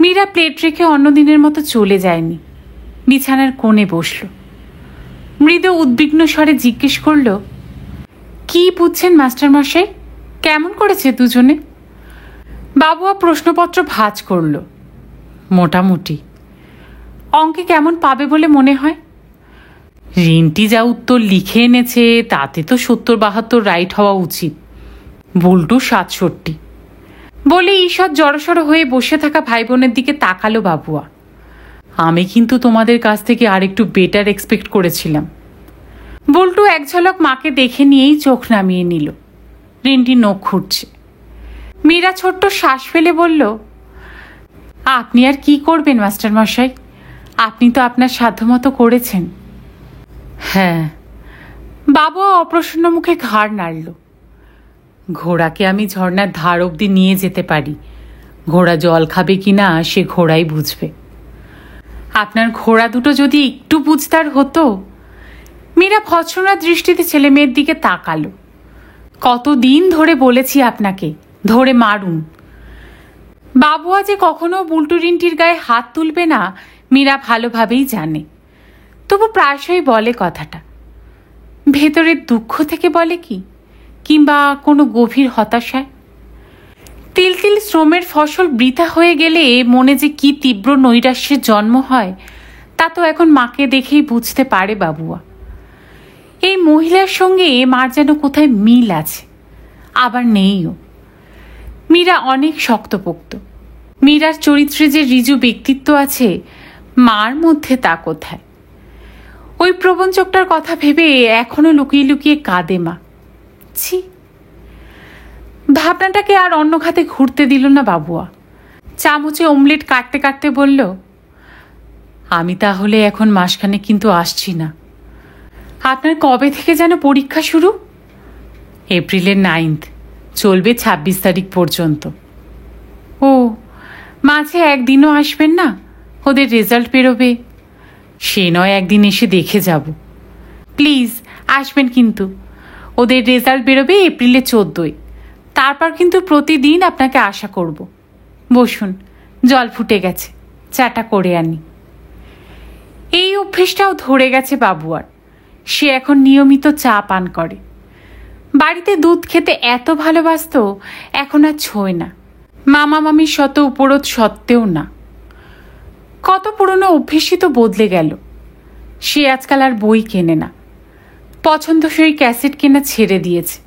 মীরা প্লেট রেখে অন্যদিনের মতো চলে যায়নি। বিছানার কোণে বসল। মৃদু উদ্বিগ্ন স্বরে জিজ্ঞেস করল, কি বুঝছেন মাস্টারমশাই? কেমন করেছে দুজনে? বাবুয়া প্রশ্নপত্র ভাঁজ করল। মোটামুটি। অঙ্কে কেমন পাবে বলে মনে হয়? রিন্টি যা উত্তর লিখে এনেছে তাতে তো ৭০-৭২ রাইট হওয়া উচিত, বুলটু ৬৭। বলে ঈষৎ জড়সড় হয়ে বসে থাকা ভাই বোনের দিকে তাকালো বাবুয়া। আমি কিন্তু তোমাদের কাছ থেকে আরেকটু বেটার এক্সপেক্ট করেছিলাম। বুলটু এক ঝলক মাকে দেখে নিয়েই চোখ নামিয়ে নিল। রিন্টি নখ খুঁটছে। মীরা ছোট্ট শ্বাস ফেলে বলল, আপনি আর কি করবেন মাস্টারমশাই? আপনি তো আপনার সাধ্যমতো করেছেন। হ্যাঁ। বাবুয়া অপ্রসন্ন মুখে ঘাড় নাড়ল। ঘোড়াকে আমি ঝর্ণার ধার অবধি নিয়ে যেতে পারি, ঘোড়া জল খাবে কিনা সে ঘোড়াই বুঝবে। আপনার ঘোড়া দুটো যদি একটু বুঝতার হতো। মীরা ভৎসনা দৃষ্টিতে ছেলে মেয়ের দিকে তাকালো। কতদিন ধরে বলেছি আপনাকে, ধরে মারুন। বাবুয়া যে কখনো বুলটু রিন্টির গায়ে হাত তুলবে না মীরা ভালোভাবেই জানে, তবু প্রায়শই বলে কথাটা। ভেতরের দুঃখ থেকে বলে কি, কিংবা কোনো গভীর হতাশায়? তিল তিল শ্রমের ফসল বৃথা হয়ে গেলে মনে যে কি তীব্র নৈরাশ্যের জন্ম হয় তা তো এখন মাকে দেখেই বুঝতে পারে বাবুয়া। এই মহিলার সঙ্গে মার যেন কোথায় মিল আছে, আবার নেইও। মীরা অনেক শক্তপোক্ত। মীরার চরিত্রে যে ঋজু ব্যক্তিত্ব আছে, মার মধ্যে তা কোথায়? ওই প্রবঞ্চকটার কথা ভেবে এখনো লুকিয়ে লুকিয়ে কাঁদে মা। ছি! ভাবনাটাকে আর অন্য খাতে ঘুরতে দিল না বাবুয়া। চামচে অমলেট কাটতে কাটতে বলল, আমি তাহলে এখন মাসখানে কিন্তু আসছি না। আপনার কবে থেকে যেন পরীক্ষা শুরু? এপ্রিলের 9, চলবে 26 তারিখ পর্যন্ত। ও, মাঝে একদিনও আসবেন না? ওদের রেজাল্ট বেরোবে। সে নয় একদিন এসে দেখে যাব। প্লিজ আসবেন কিন্তু। ওদের রেজাল্ট বেরোবে এপ্রিলের 14। তারপর কিন্তু প্রতিদিন আপনাকে আশা করব। বসুন, জল ফুটে গেছে, চাটা করে আনি। এই অভ্যেসটাও ধরে গেছে বাবুয়ার। সে এখন নিয়মিত চা পান করে। বাড়িতে দুধ খেতে এত ভালোবাসত, এখন আর ছোঁয় না। মামা মামির শত উপরোধ সত্ত্বেও না। কত পুরনো অভ্যেসই তো বদলে গেল। সে আজকাল আর বই কেনে না, পছন্দসই ক্যাসেট কেনা ছেড়ে দিয়েছে।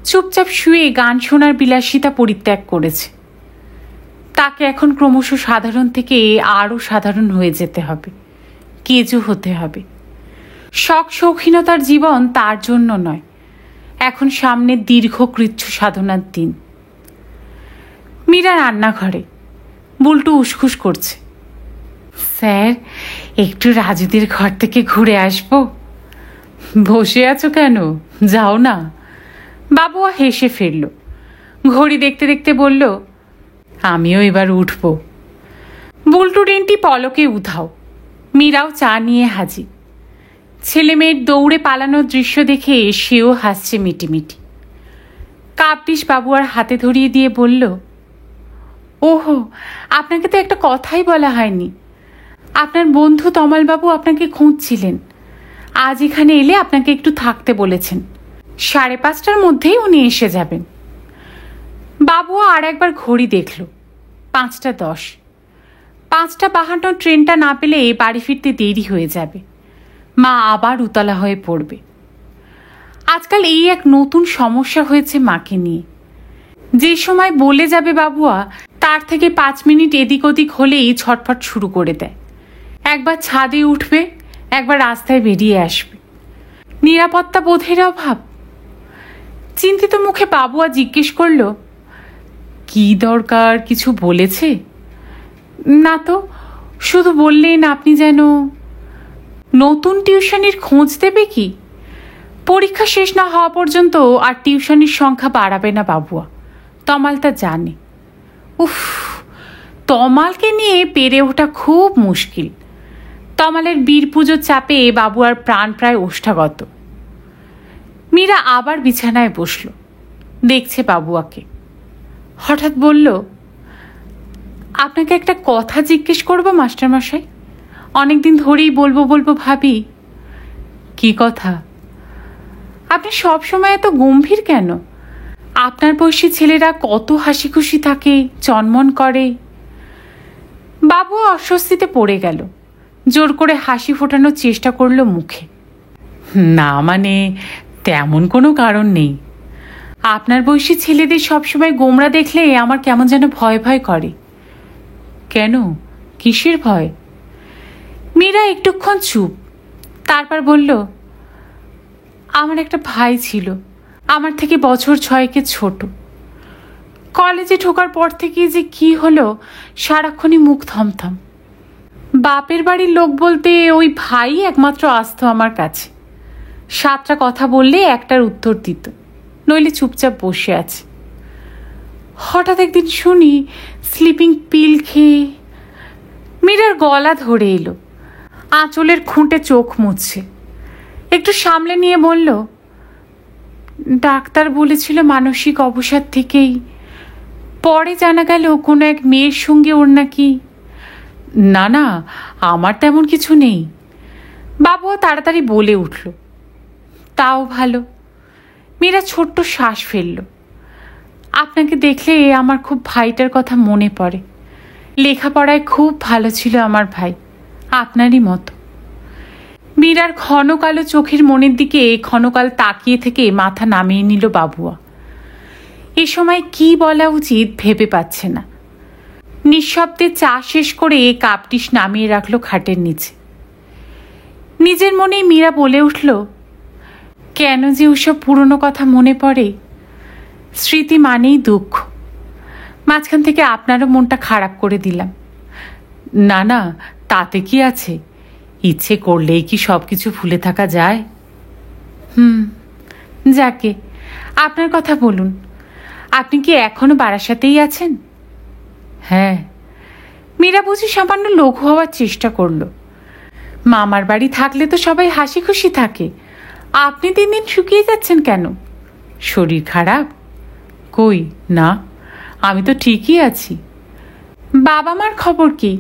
চুপচাপ শুয়ে গান শোনার বিলাসিতা পরিত্যাগ করেছে। তাকে এখন ক্রমশ সাধারণ থেকে আরও সাধারণ হয়ে যেতে হবে, কেজু হতে হবে। শখ শৌখিনতার জীবন তার জন্য নয়, এখন সামনে দীর্ঘ কৃচ্ছ সাধনার দিন। মীরা রান্নাঘরে। বুলটু উসখুস করছে, স্যার একটু রাজুদের ঘর থেকে ঘুরে আসবো। বসে আছো কেন, যাও না। বাবুয়া হেসে ফেলল। ঘড়ি দেখতে দেখতে বলল, আমিও এবার উঠব। বুলটু রেন্টি পলকে উধাও। মীরাও চা নিয়ে হাজির। ছেলে মেয়ের দৌড়ে পালানোর দৃশ্য দেখে সেও হাসছে মিটিমিটি। কাপডিশ বাবু আর হাতে ধরিয়ে দিয়ে বলল, ওহো, আপনাকে তো একটা কথাই বলা হয়নি। আপনার বন্ধু তমালবাবু আপনাকে খুঁজছিলেন। আজ এখানে এলে আপনাকে একটু থাকতে বলেছেন। 5:30টার মধ্যেই উনি এসে যাবেন। বাবুও আর একবার ঘড়ি দেখল, 5:10। 5:52 ট্রেনটা না পেলে বাড়ি ফিরতে দেরি হয়ে যাবে। মা আবার উতলা হয়ে পড়বে। আজকাল এই এক নতুন সমস্যা হয়েছে মাকে নিয়ে। যে সময় বলে যাবে বাবুয়া, তার থেকে 5 মিনিট এদিক ওদিক হলেই ছটফট শুরু করে দেয়। একবার ছাদে উঠবে, একবার রাস্তায় বেরিয়ে আসবে। নিরাপত্তা বোধের অভাব। চিন্তিত মুখে বাবুয়া জিজ্ঞেস করল, কি দরকার, কিছু বলেছে? না তো, শুধু বললেন আপনি যেন নতুন টিউশনির খোঁজ দেবে কি। পরীক্ষা শেষ না হওয়া পর্যন্ত আর টিউশনির সংখ্যা বাড়াবে না বাবুয়া, তমাল তা জানে। উফ, তমালকে নিয়ে পেরে ওঠা খুব মুশকিল। তমালের বীর পুজোর চাপে বাবুয়ার প্রাণ প্রায় ওষ্ঠাগত। মীরা আবার বিছানায় বসল, দেখছে বাবুয়াকে। হঠাৎ বলল, আপনাকে একটা কথা জিজ্ঞেস করবো মাস্টারমশাই? অনেকদিন ধরেই বলবো বলবো ভাবি। কি কথা? আপনি সব সময় এত গম্ভীর কেন? আপনার বয়সী ছেলেরা কত হাসি খুশি থাকে, চনমন করে। বাবু অস্বস্তিতে পড়ে গেল। জোর করে হাসি ফোটানোর চেষ্টা করলো মুখে। না মানে, তেমন কোনো কারণ নেই। আপনার বয়সী ছেলেদের সবসময় গোমরা দেখলে আমার কেমন যেন ভয় ভয় করে। কেন, কিসের ভয়? মীরা একটুক্ষণ চুপ, তারপর বলল, আমার একটা ভাই ছিল, আমার থেকে বছর 6 ছোট। কলেজে ঢোকার পর থেকে যে কি হলো, সারাক্ষণই মুখ থমথম। বাপের বাড়ির লোক বলতে ওই ভাই একমাত্র আসতো আমার কাছে। 7টা কথা বললে একটার উত্তর দিত, নইলে চুপচাপ বসে আছে। হঠাৎ একদিন শুনি স্লিপিং পিল খেয়ে। মীরার গলা ধরে এলো, আঁচলের খুঁটে চোখ মুছছে। একটু সামলে নিয়ে বলল, ডাক্তার বলেছিল মানসিক অবসাদ থেকেই। পরে জানা গেল কোনো এক মেয়ের সঙ্গে ওর নাকি। না না, আমার তেমন কিছু নেই। বাবুও তাড়াতাড়ি বলে উঠল, তাও ভালো। মীরা ছোট্ট শ্বাস ফেলল। আপনাকে দেখলে আমার খুব ভাইটার কথা মনে পড়ে। লেখাপড়ায় খুব ভালো ছিল আমার ভাই, আপনারই মতো। মীরার ঘন কালো চোখের মনের দিকে ক্ষণকাল তাকিয়ে থেকে মাথা নামিয়ে নিল বাবুয়া। এ সময় কি বলা উচিত ভেবে পাচ্ছে না। নিঃশব্দে চা শেষ করে কাপটিস নামিয়ে রাখলো খাটের নিচে। নিজের মনেই মীরা বলে উঠল, কেন যে ওসব পুরনো কথা মনে পড়ে। স্মৃতি মানেই দুঃখ। মাঝখান থেকে আপনারও মনটা খারাপ করে দিলাম। না না, তাতে কি আছে? ইচ্ছে করলেই কি সব কিছু ভুলে থাকা যায়? যাকে, আপনার কথা বলুন। আপনি কি এখনো বারাসাতেই আছেন? হ্যাঁ। মীরা বুঝি সামান্য লঘু হওয়ার চেষ্টা করল। মামার বাড়ি থাকলে তো সবাই হাসি খুশি থাকে। আপনি দিন দিন শুকিয়ে যাচ্ছেন কেন? শরীর খারাপ? কই না, আমি তো ঠিকই আছি। বাবা মার খবর কি?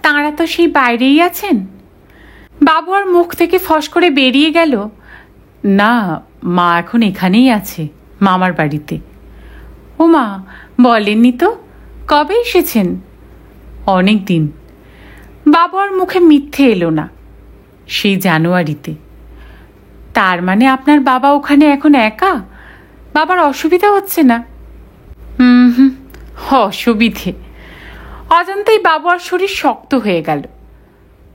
তাঁরা তো সেই বাইরেই আছেন। বাবুয়ার মুখ থেকে ফস করে বেরিয়ে গেল, না, মা এখন এখানেই আছে, মামার বাড়িতে। ও মা, বলেননি তো, কবে এসেছেন? অনেক দিন। বাবুয়ার মুখে মিথ্যে এলো না। সেই জানুয়ারিতে। তার মানে আপনার বাবা ওখানে এখন একা? বাবার অসুবিধা হচ্ছে না? অসুবিধে। অজান্তেই বাবুয়ার শরীর শক্ত হয়ে গেল।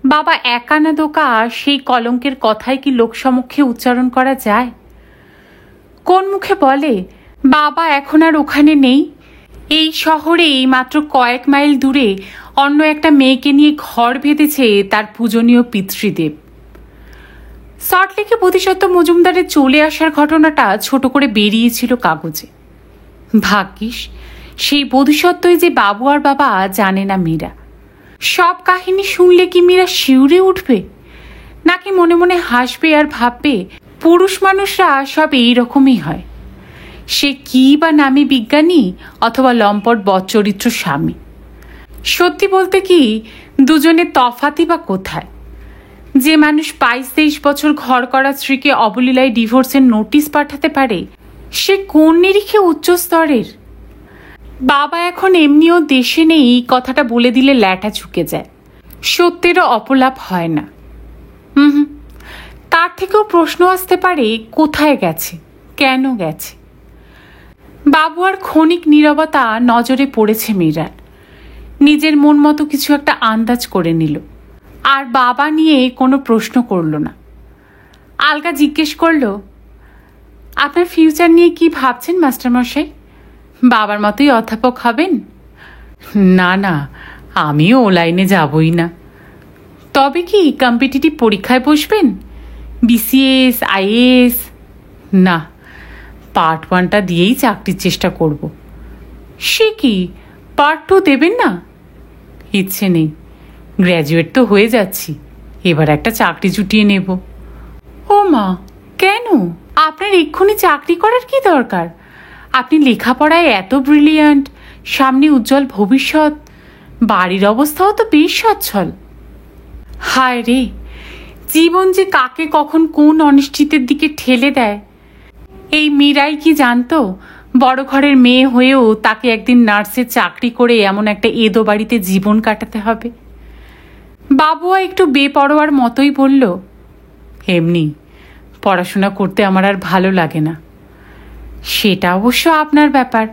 বাবা একা না দোকা, সেই কলঙ্কের কথাই কি লোকসমক্ষে উচ্চারণ করা যায়? কোন মুখে বলে বাবা এখন আর ওখানে নেই? এই শহরেই মাত্র কয়েক মাইল দূরে অন্য একটা মেয়েকে নিয়ে ঘর বেঁধেছে তার পূজনীয় পিতৃদেব। সল্টলেকে বোধিসত্ত্ব মজুমদারের চলে আসার ঘটনাটা ছোট করে বেরিয়েছিল কাগজে। ভাগ্যিস সেই বোধিসত্ত্বই যে বাবু আর বাবা জানে না মীরা। সব কাহিনী শুনলে কি মীরা শিউরে উঠবে, নাকি মনে মনে হাসবে আর ভাববে পুরুষ মানুষরা সব এইরকমই হয়, সে কি বা নামী বিজ্ঞানী অথবা লম্পট বদচরিত্র স্বামী। সত্যি বলতে কি, দুজনের তফাতই বা কোথায়? যে মানুষ 22-23 বছর ঘর করা স্ত্রীকে অবলীলায় ডিভোর্সের নোটিশ পাঠাতে পারে, সে কোন নিরিখে উচ্চ স্তরের? বাবা এখন এমনিও দেশে নেই, এই কথাটা বলে দিলে ল্যাটা ঝুঁকে যায়, সত্যেরও অপলাপ হয় না। তার থেকেও প্রশ্ন আসতে পারে কোথায় গেছে, কেন গেছে। বাবু আর ক্ষণিক নীরবতা নজরে পড়েছে মীরার। নিজের মন মতো কিছু একটা আন্দাজ করে নিল, আর বাবা নিয়ে কোনো প্রশ্ন করল না। আলগা জিজ্ঞেস করল, আপনার ফিউচার নিয়ে কি ভাবছেন মাস্টারমশাই? বাবার মতোই অধ্যাপক হবেন? না না, আমিও ও লাইনে যাবই না। তবে কি কম্পিটিটিভ পরীক্ষায় বসবেন? BCS, IAS? না, পার্ট 1টা দিয়েই চাকরির চেষ্টা করব। সে কি, পার্ট 2 দেবেন না? ইচ্ছে নেই, গ্র্যাজুয়েট তো হয়ে যাচ্ছি, এবার একটা চাকরি জুটিয়ে নেব। ও মা, কেন? আপনার এক্ষুনি চাকরি করার কি দরকার? আপনি লেখাপড়ায় এত ব্রিলিয়ান্ট, সামনে উজ্জ্বল ভবিষ্যৎ, বাড়ির অবস্থাও তো বেশ সচ্ছল। হায় রে, জীবন যে কাকে কখন কোন অনিশ্চিতের দিকে ঠেলে দেয়, এই মীরাই কি জানতো বড় ঘরের মেয়ে হয়েও তাকে একদিন নার্সের চাকরি করে এমন একটা এদো বাড়িতে জীবন কাটাতে হবে। বাবুয়া একটু বেপরোয়ার মতোই বলল, এমনি পড়াশোনা করতে আমার আর ভালো লাগে না। সেটা অবশ্য আপনার ব্যাপার।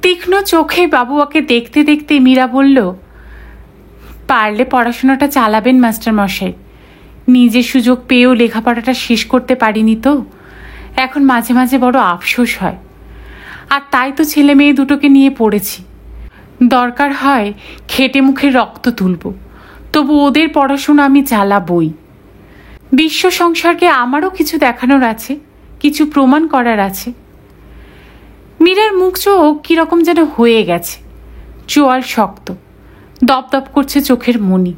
তীক্ষ্ণ চোখে বাবুয়াকে দেখতে দেখতে মীরা বলল, পারলে পড়াশোনাটা চালাবেন মাস্টারমশাই। নিজের সুযোগ পেয়েও লেখাপড়াটা শেষ করতে পারিনি তো, এখন মাঝে মাঝে বড় আফসোস হয়। আর তাই তো ছেলে মেয়ে দুটোকে নিয়ে পড়েছি। দরকার হয় খেটে মুখে রক্ত তুলব, তবু ওদের পড়াশোনা আমি চালাবই। বিশ্ব সংসারকে আমারও কিছু দেখানোর আছে, কিছু প্রমাণ করার আছে। মীরার মুখ চোখ কিরকম যেন হয়ে গেছে, চোয়াল শক্ত, দপদপ করছে চোখের মণি,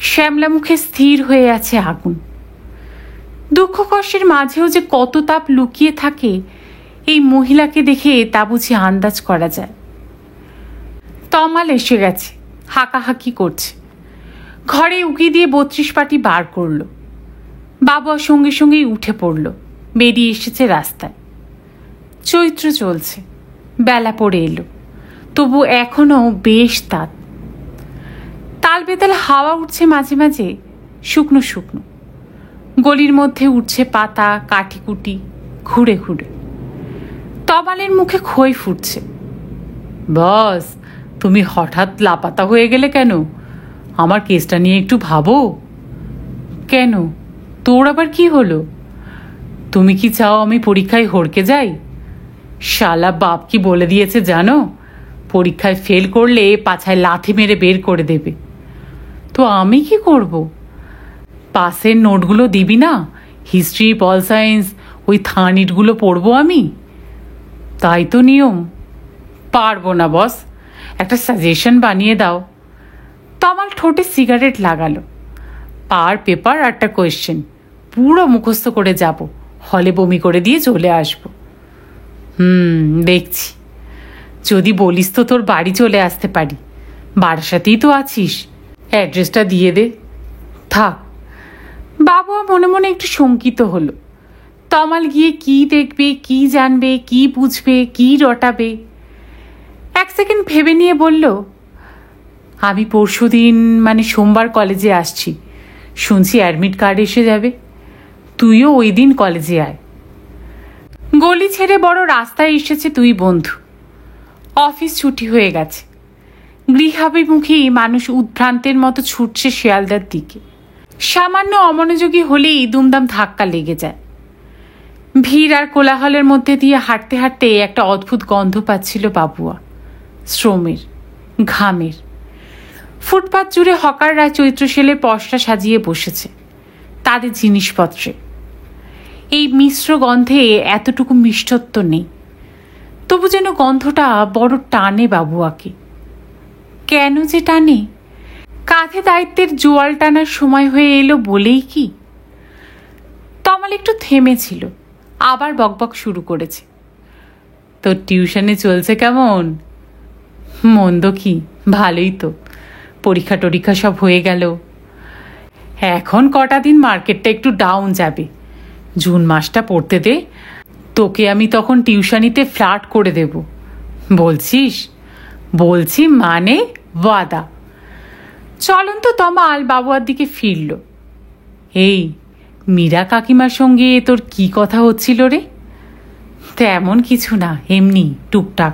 শ্যামলা মুখে স্থির হয়ে আছে আগুন। দুঃখ কষ্টের মাঝেও যে কত তাপ লুকিয়ে থাকে এই মহিলাকে দেখে তা বুঝি আন্দাজ করা যায়। তমাল এসে গেছে, হাঁকাহাঁকি করছে। ঘরে উকি দিয়ে 32 পাটি বার করল। বাবা সঙ্গে সঙ্গেই উঠে পড়ল, বেরিয়ে এসেছে রাস্তায়। চৈত্র চলছে, বেলা পড়ে এলো, তবু এখনো বেশ তাত। তাল বেতাল হাওয়া উঠছে মাঝে মাঝে, শুকনো শুকনো। গলির মধ্যে উঠছে পাতা, কাঠিকুটি, ঘুরে ঘুরে। তমালের মুখে খই ফুটছে। বস, তুমি হঠাৎ লাপাতা হয়ে গেলে কেন? আমার কেসটা নিয়ে একটু ভাবো। কেন, তোর আবার কি হলো? তুমি কি চাও আমি পরীক্ষায় হড়কে যাই? শালা বাপ কি বলে দিয়েছে জানো? পরীক্ষায় ফেল করলে পাছায় লাথি মেরে বের করে দেবে। তো আমি কি করব? পাসের নোটগুলো দিবি না? হিস্ট্রি, পল সায়েন্স, ওই থানিটগুলো পড়বো আমি। তাই তো নিয়ম। পারবো না বস, একটা সাজেশন বানিয়ে দাও। তমাল ঠোঁটে সিগারেট লাগালো। পার পেপার একটা কোয়েশ্চেন, পুরো মুখস্থ করে যাব, হলে বমি করে দিয়ে চলে আসবো। দেখছি। যদি বলিস তো তোর বাড়ি চলে আসতে পারি, বারাসাতেই তো আছিস। অ্যাড্রেসটা দিয়ে দে। থাক। বাবুয়া মনে মনে একটু শঙ্কিত হলো। তমাল গিয়ে কি দেখবে, কি জানবে, কি বুঝবে, কি রটাবে। 1 সেকেন্ড ভেবে নিয়ে বলল, আমি পরশুদিন মানে সোমবার কলেজে আসছি। শুনছি অ্যাডমিট কার্ড এসে যাবে, তুইও ওই দিন কলেজে আয়। গলি ছেড়ে বড় রাস্তায় এসেছে 2 বন্ধু। অফিস ছুটি হয়ে গেছে। গৃহাভিমুখী মানুষ উদ্ভ্রান্তের মতো ছুটছে শিয়ালদার দিকে। সামান্য অমনোযোগী হলেই দুমদাম ধাক্কা লেগে যায়। ভিড় আর কোলাহলের মধ্যে দিয়ে হাঁটতে হাঁটতে একটা অদ্ভুত গন্ধ পাচ্ছিল বাবুয়া, শ্রমের, ঘামের। ফুটপাত জুড়ে হকাররা চৈত্র সেলের পসরা সাজিয়ে বসেছে তাদের জিনিসপত্রে। এই মিশ্র গন্ধে এতটুকু মিষ্টত্ব নেই। তবু যেন গন্ধটা বড় টানে বাবুয়াকে। কেন যে টানে? কাঁধে দায়িত্বের জোয়াল টানার সময় হয়ে এলো বলেই কি? তমাল একটু থেমেছিল, আবার বকবক শুরু করেছে। তোর টিউশনে চলছে কেমন? মন্দ কি, ভালোই তো। পরীক্ষা টরীক্ষা সব হয়ে গেল। এখন কটা দিন মার্কেটটা একটু ডাউন যাবে। জুন মাসটা পড়তে দে, তোকে আমি তখন টিউশনিতে ফ্ল্যাট করে দেব। বলছিস? বলছি মানে ওয়াদা। চলন্ত তমাল বাবুয়ার দিকে ফিরল। এই মীরা কাকিমার সঙ্গে তোর কি কথা হচ্ছিল রে? তেমন কিছু না, এমনি টুকটাক।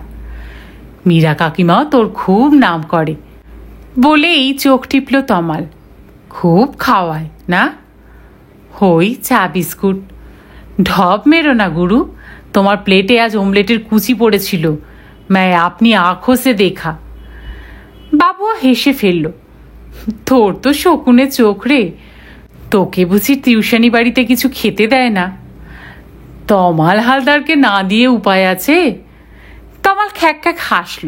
মীরা কাকিমাও তোর খুব নাম করে বলেই চোখ টিপল তমাল। খুব খাওয়ায় না? হই চা বিস্কুট। ঢপ মেরো না গুরু, তোমার প্লেটে আজ অমলেটের কুচি পড়েছিল, ম্যায় আপনি আঁখো সে দেখা। বাবুয়া হেসে ফেলল। তোর তো শকুনে চোখ রে, তোকে বুঝি টিউশনি বাড়িতে কিছু খেতে দেয় না? তমাল হালদারকে না দিয়ে উপায় আছে? তমাল খ্যাক খ্যাক হাসল।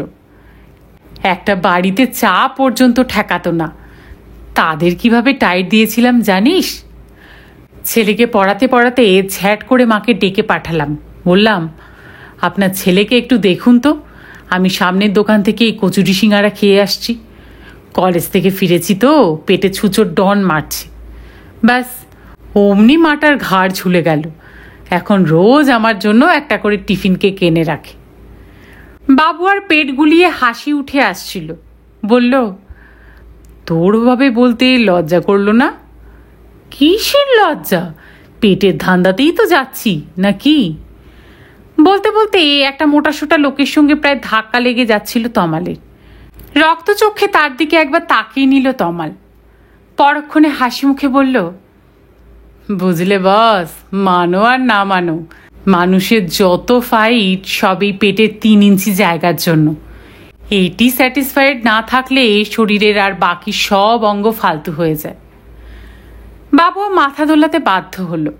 একটা বাড়িতে চা পর্যন্ত ঠেকাতো না, তাদের কিভাবে টাইট দিয়েছিলাম জানিস? ছেলেকে পড়াতে পড়াতে ঝ্যাট করে মাকে ডেকে পাঠালাম। বললাম, আপনার ছেলেকে একটু দেখুন তো, আমি সামনের দোকান থেকে এই কচুরি সিঙ্গারা খেয়ে আসছি। কলেজ থেকে ফিরেছি তো পেটে ছুঁচোর ডন মারছে। ব্যাস অমনি মাটার ঘাড় ঝুলে গেল। এখন রোজ আমার জন্য একটা করে টিফিন কেক এনে রাখে। বাবুয়ার পেট গুলিয়ে হাসি উঠে আসছিল। বলল, তোর ভাবে বলতে লজ্জা করলো না? কিসের লজ্জা? পেটের ধান্দাতেই তো যাচ্ছি নাকি? বলতে বলতে একটা মোটাসোটা লোকের সঙ্গে প্রায় ধাক্কা লেগে যাচ্ছিল তমালের। রক্ত চোখে তার দিকে একবার তাকিয়ে নিল তমাল। পরক্ষণে হাসি মুখে বলল, বুঝলে বস, মানো আর না মানো, মানুষের যত ফাইট সবই পেটের 3 ইঞ্চি জায়গার জন্য। এটি স্যাটিসফাইড না থাকলে শরীরের আর বাকি সব অঙ্গ ফালতু হয়ে যায়। বাবুয়া মাথা দোলাতে বাধ্য হলো।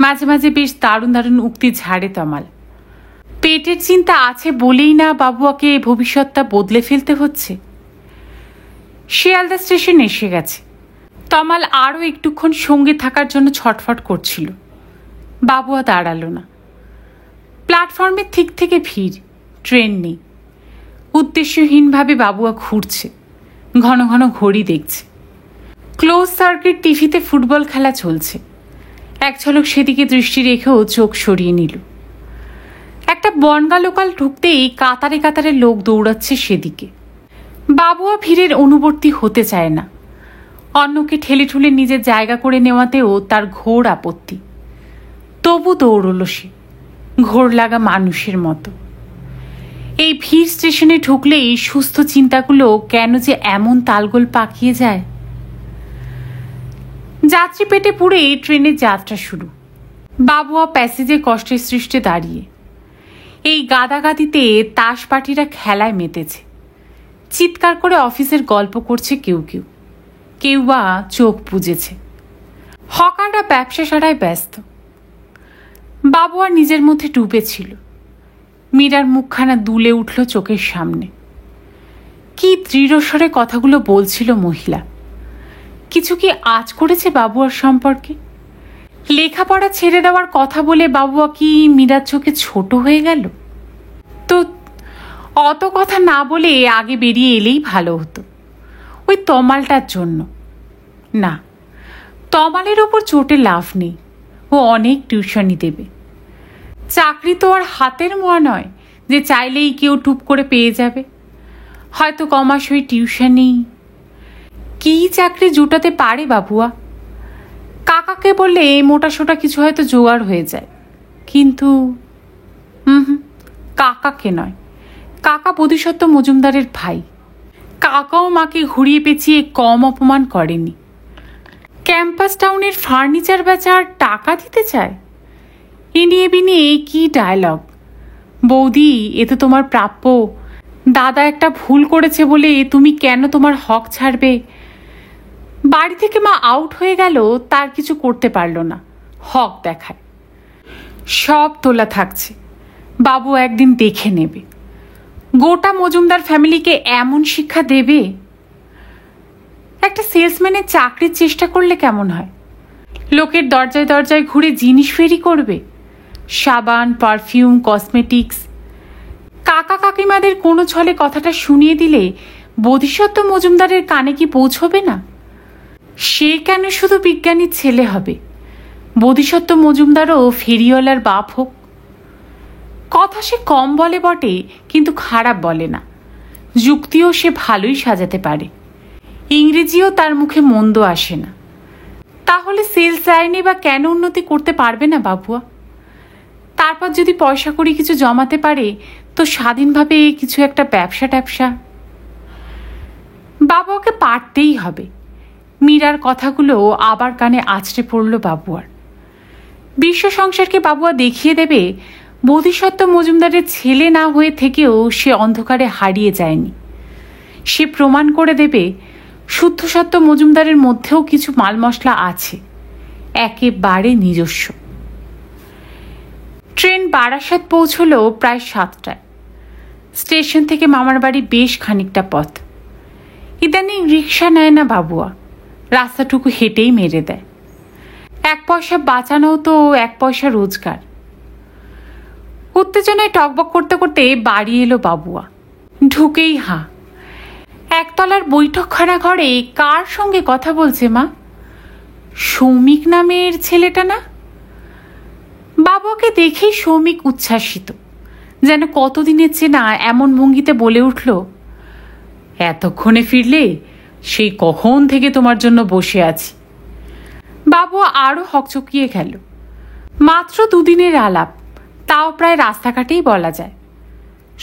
মাঝে মাঝে বেশ দারুণ দারুণ উক্তি ঝাড়ে তমাল। পেটের চিন্তা আছে বলেই না বাবুয়াকে ভবিষ্যৎটা বদলে ফেলতে হচ্ছে। শিয়ালদা স্টেশন এসে গেছে। তমাল আরও একটুক্ষণ সঙ্গে থাকার জন্য ছটফট করছিল। বাবুয়া দাঁড়ালো না। প্ল্যাটফর্মের ঠিক থেকে ভিড়, ট্রেন নেই। উদ্দেশ্যহীনভাবে বাবুয়া ঘুরছে, ঘন ঘন ঘড়ি দেখছে। ক্লোজ সার্কিট টিভিতে ফুটবল খেলা চলছে। এক ঝলক সেদিকে দৃষ্টি রেখেও চোখ সরিয়ে নিল। একটা বনগা লোকাল ঢুকতেই কাতারে কাতারে লোক দৌড়াচ্ছে সেদিকে। বাবুয়া ভিড়ের অনুবর্তী হতে চায় না। অন্যকে ঠেলে ঠুলে নিজের জায়গা করে নেওয়াতেও তার ঘোর আপত্তি। তবু দৌড়ল সে, ঘোর লাগা মানুষের মতো। এই ভিড় স্টেশনে ঢুকলেই সুস্থ চিন্তাগুলো কেন যে এমন তালগোল পাকিয়ে যায়। যাত্রী পেটে পুড়ে ট্রেনের যাত্রা শুরু। বাবুয়া প্যাসেজে কষ্টের সৃষ্টে দাঁড়িয়ে। এই গাদাগাদিতে তাস পাটিরা খেলায় মেতেছে। চিৎকার করে অফিসের গল্প করছে কেউ কেউ, কেউ বা চোখ বুজেছে। হকাররা ব্যবসা সারায় ব্যস্ত। বাবুয়া নিজের মধ্যে ডুবেছিল। মীরার মুখখানা দুলে উঠল চোখের সামনে। কি দৃঢ়স্বরে কথাগুলো বলছিল মহিলা। কিছু কি আজ করেছে বাবুয়ার সম্পর্কে? লেখাপড়া ছেড়ে দেওয়ার কথা বলে বাবুয়া কি মীরার চোখে ছোট হয়ে গেল? তো অত কথা না বলে আগে বেরিয়ে এলেই ভালো হতো, ওই তমালটার জন্য। না, তমালের ওপর চোটে লাভ নেই। ও অনেক টিউশনি দেবে। চাকরি তো আর হাতের মোয়া নয় যে চাইলেই কেউ টুপ করে পেয়ে যাবে। হয়তো কমাস ওই টিউশনি কি চাকরি জুটাতে পারে বাবুয়া। কাকাকে বললে মোটাসোটা কিছু হয়তো জোগাড় হয়ে যায়। কিন্তু কাকাকে নয়, কাকা বোধিসত্ত্ব মজুমদারের ভাই। কাকাও মাকে ঘুরিয়ে পেঁচিয়ে কম অপমান করেনি। ক্যাম্পাস টাউনের ফার্নিচার বেচার টাকা দিতে চায়। এ নিয়ে বিনিয়ে কি ডায়লগ! বৌদি, এ তো তোমার প্রাপ্য। দাদা একটা ভুল করেছে বলে তুমি কেন তোমার হক ছাড়বে? বাড়ি থেকে মা আউট হয়ে গেল, তার কিছু করতে পারল না, হক দেখায়। সব তোলা থাকছে, বাবু একদিন দেখে নেবে। গোটা মজুমদার ফ্যামিলিকে এমন শিক্ষা দেবে। একটা সেলসম্যানের চাকরির চেষ্টা করলে কেমন হয়? লোকের দরজায় দরজায় ঘুরে জিনিস ফেরি করবে, সাবান, পারফিউম, কসমেটিক্স। কাকা কাকিমাদের কোনো ছলে কথাটা শুনিয়ে দিলে বোধিসত্ত্ব মজুমদারের কানে কি পৌঁছবে না? সে কেন শুধু বিজ্ঞানীর ছেলে হবে? বোধিসত্ত্ব মজুমদারও ফেরিওয়ালার বাপ হোক। কথা সে কম বলে বটে, কিন্তু খারাপ বলে না। যুক্তিও সে ভালোই সাজাতে পারে। ইংরেজিও তার মুখে মন্দ আসে না। তাহলে সেলস লাইনে বা কেন উন্নতি করতে পারবে না বাবুয়া? তারপর যদি পয়সা করি কিছু জমাতে পারে, তো স্বাধীনভাবে কিছু একটা ব্যবসা ট্যাবসা। বাবুয়াকে পারতেই হবে। মীরার কথাগুলো আবার কানে আছড়ে পড়ল বাবুয়ার। বিশ্ব সংসারকে বাবুয়া দেখিয়ে দেবে বোধিসত্ত্ব মজুমদারের ছেলে না হয়ে থেকেও সে অন্ধকারে হারিয়ে যায়নি। সে প্রমাণ করে দেবে শুদ্ধসত্ত্ব মজুমদারের মধ্যেও কিছু মাল মশলা আছে, একেবারে নিজস্ব। ট্রেন বারাসাত পৌঁছল প্রায় 7টায়। স্টেশন থেকে মামার বাড়ি বেশ খানিকটা পথ। ইদানিং রিক্সা নেয় না বাবুয়া, রাস্তাটুকু হেঁটেই মেরে দেয়। 1 পয়সা বাঁচানোও তো 1 পয়সা রোজগার। উত্তেজনায় টকবক করতে করতে বাড়ি এলো বাবুয়া। ঢুকেই হাঁ। একতলার বৈঠকখানা ঘরে কার সঙ্গে কথা বলছে মা? সৌমিক নামের ছেলেটা না? বাবুকে দেখেই সৌমিক উচ্ছ্বাসিত, যেন কতদিনের চেনা এমন ভঙ্গিতে বলে উঠল, এতক্ষণে ফিরলে? সেই কখন থেকে তোমার জন্য বসে আছি। বাবু আরো হকচকিয়ে গেল। মাত্র 2 দিনের আলাপ, তাও প্রায় রাস্তাঘাটেই বলা যায়।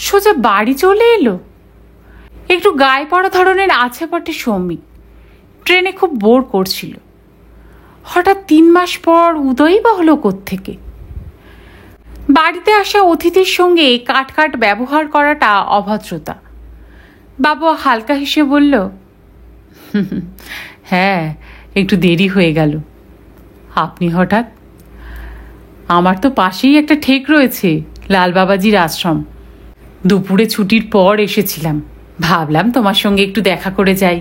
সোজা বাড়ি চলে এলো। একটু গায়ে পড়া ধরনের আছে বটে সৌমিক। ট্রেনে খুব বোর করছিল। হঠাৎ 3 মাস পর উদয়ই বা হলো কোত্থেকে? বাড়িতে আসা অতিথির সঙ্গে কাট ব্যবহার করাটা অভদ্রতা। বাবু হালকা হেসে বলল, হ্যাঁ, একটু দেরি হয়ে গেল। আপনি হঠাৎ? আমার তো পাশেই একটা ঠেক রয়েছে, লাল বাবাজির আশ্রম। দুপুরে ছুটির পর এসেছিলাম, ভাবলাম তোমার সঙ্গে একটু দেখা করে যাই।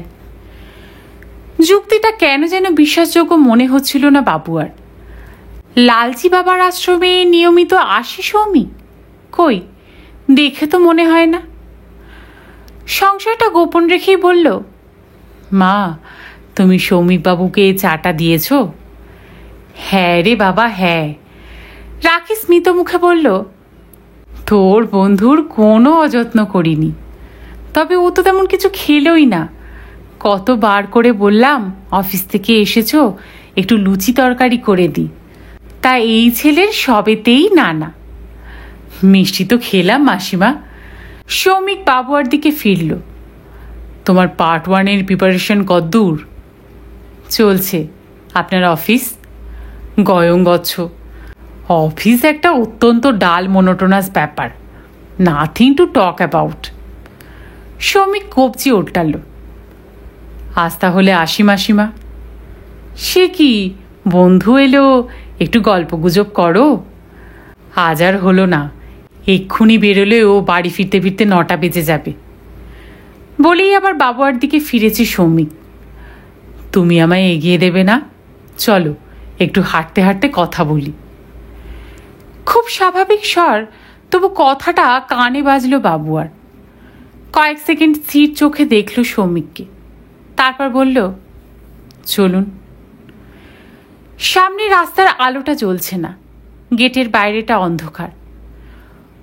যুক্তিটা কেন যেন বিশ্বাসযোগ্য মনে হচ্ছিল না বাবুয়ার। লালজি বাবার আশ্রমে নিয়মিত আসে সৌমিক? কই, দেখে তো মনে হয় না। সংশয়টা গোপন রেখেই বলল, মা, তুমি সৌমিক বাবুকে চাটা দিয়েছ? হ্যাঁ রে বাবা, হ্যাঁ। রাখি স্মিত মুখে বলল, তোর বন্ধুর কোনো অযত্ন করিনি। তবে ও তো তেমন কিছু খেলোই না। কতবার করে বললাম অফিস থেকে এসেছো, একটু লুচি তরকারি করে দিই, তা এই ছেলের সবেতেই না। মিষ্টি তো খেলাম মাসিমা। সৌমিক বাবুয়ার দিকে ফিরল। তোমার পার্ট 1-এর প্রিপারেশন কতদূর চলছে? আপনার অফিস? গয়ং গচ্ছ। অফিস একটা অত্যন্ত ডাল মোনোটোনাস ব্যাপার, nothing to talk about. Soumik কবজি ওঠাল। আজ তাহলে আসি মাসিমা। সে কি, বন্ধু এলো, একটু গল্প গুজব করো। আজ আর হলো না, এক্ষুনি বেরোলেও বাড়ি ফিরতে ফিরতে 9টা বেজে যাবে। বলেই আবার বাবুয়ার দিকে ফিরেছে সৌমিক। তুমি আমায় এগিয়ে দেবে না? চলো একটু হাঁটতে হাঁটতে কথা বলি। খুব স্বাভাবিক স্বর, তবু কথাটা কানে বাজল বাবুয়ার। কয়েক সেকেন্ড স্থির চোখে দেখল সৌমিককে, তারপর বলল, চলুন। সামনে রাস্তার আলোটা জ্বলছে না, গেটের বাইরেটা অন্ধকার।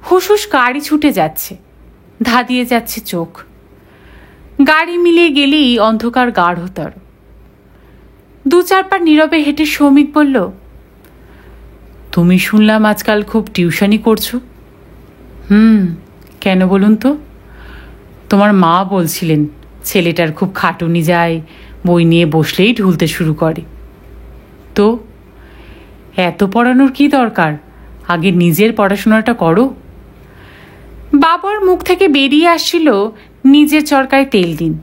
হুসহুস গাড়ি ছুটে যাচ্ছে, ধাঁধিয়ে যাচ্ছে চোখ। গাড়ি মিলিয়ে গেলেই অন্ধকার গাঢ়তর। 2-4 পা নীরবে হেঁটে সৌমিক বলল, তুমি শুনলাম আজকাল খুব টিউশনি করছো? কেন বলুন তো? তোমার মা বলছিলেন ছেলেটার খুব খাটুনি যায়, বই নিয়ে বসলেই ঢুলতে শুরু করে। তো এত পড়ানোর কি দরকার? আগে নিজের পড়াশোনাটা করো। বাবার মুখ থেকে বেরিয়ে আসছিল, নিজের চরকায় তেল দিন।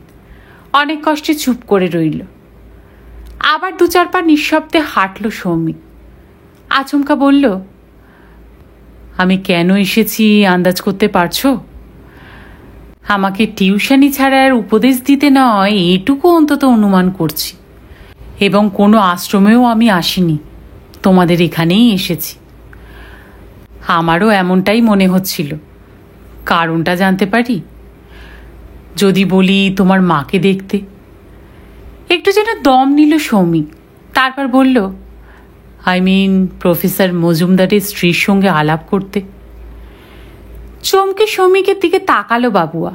অনেক কষ্টে চুপ করে রইল। আবার 2-4 পা নিঃশব্দে হাঁটল সৌমিক। আচমকা বলল, আমি কেন এসেছি আন্দাজ করতে পারছো? আমাকে টিউশনি ছাড়া আর উপদেশ দিতে নয়, এটুকু অন্তত অনুমান করছি। এবং কোনো আশ্রমেও আমি আসিনি, তোমাদের এখানেই এসেছি। আমারও এমনটাই মনে হচ্ছিল। কারণটা জানতে পারি? যদি বলি তোমার মাকে দেখতে। একটু যেন দম নিল সৌমিক, তারপর বলল, প্রফেসর মজুমদারের স্ত্রীর সঙ্গে আলাপ করতে। চমকে সৌমিকের দিকে তাকালো বাবুয়া।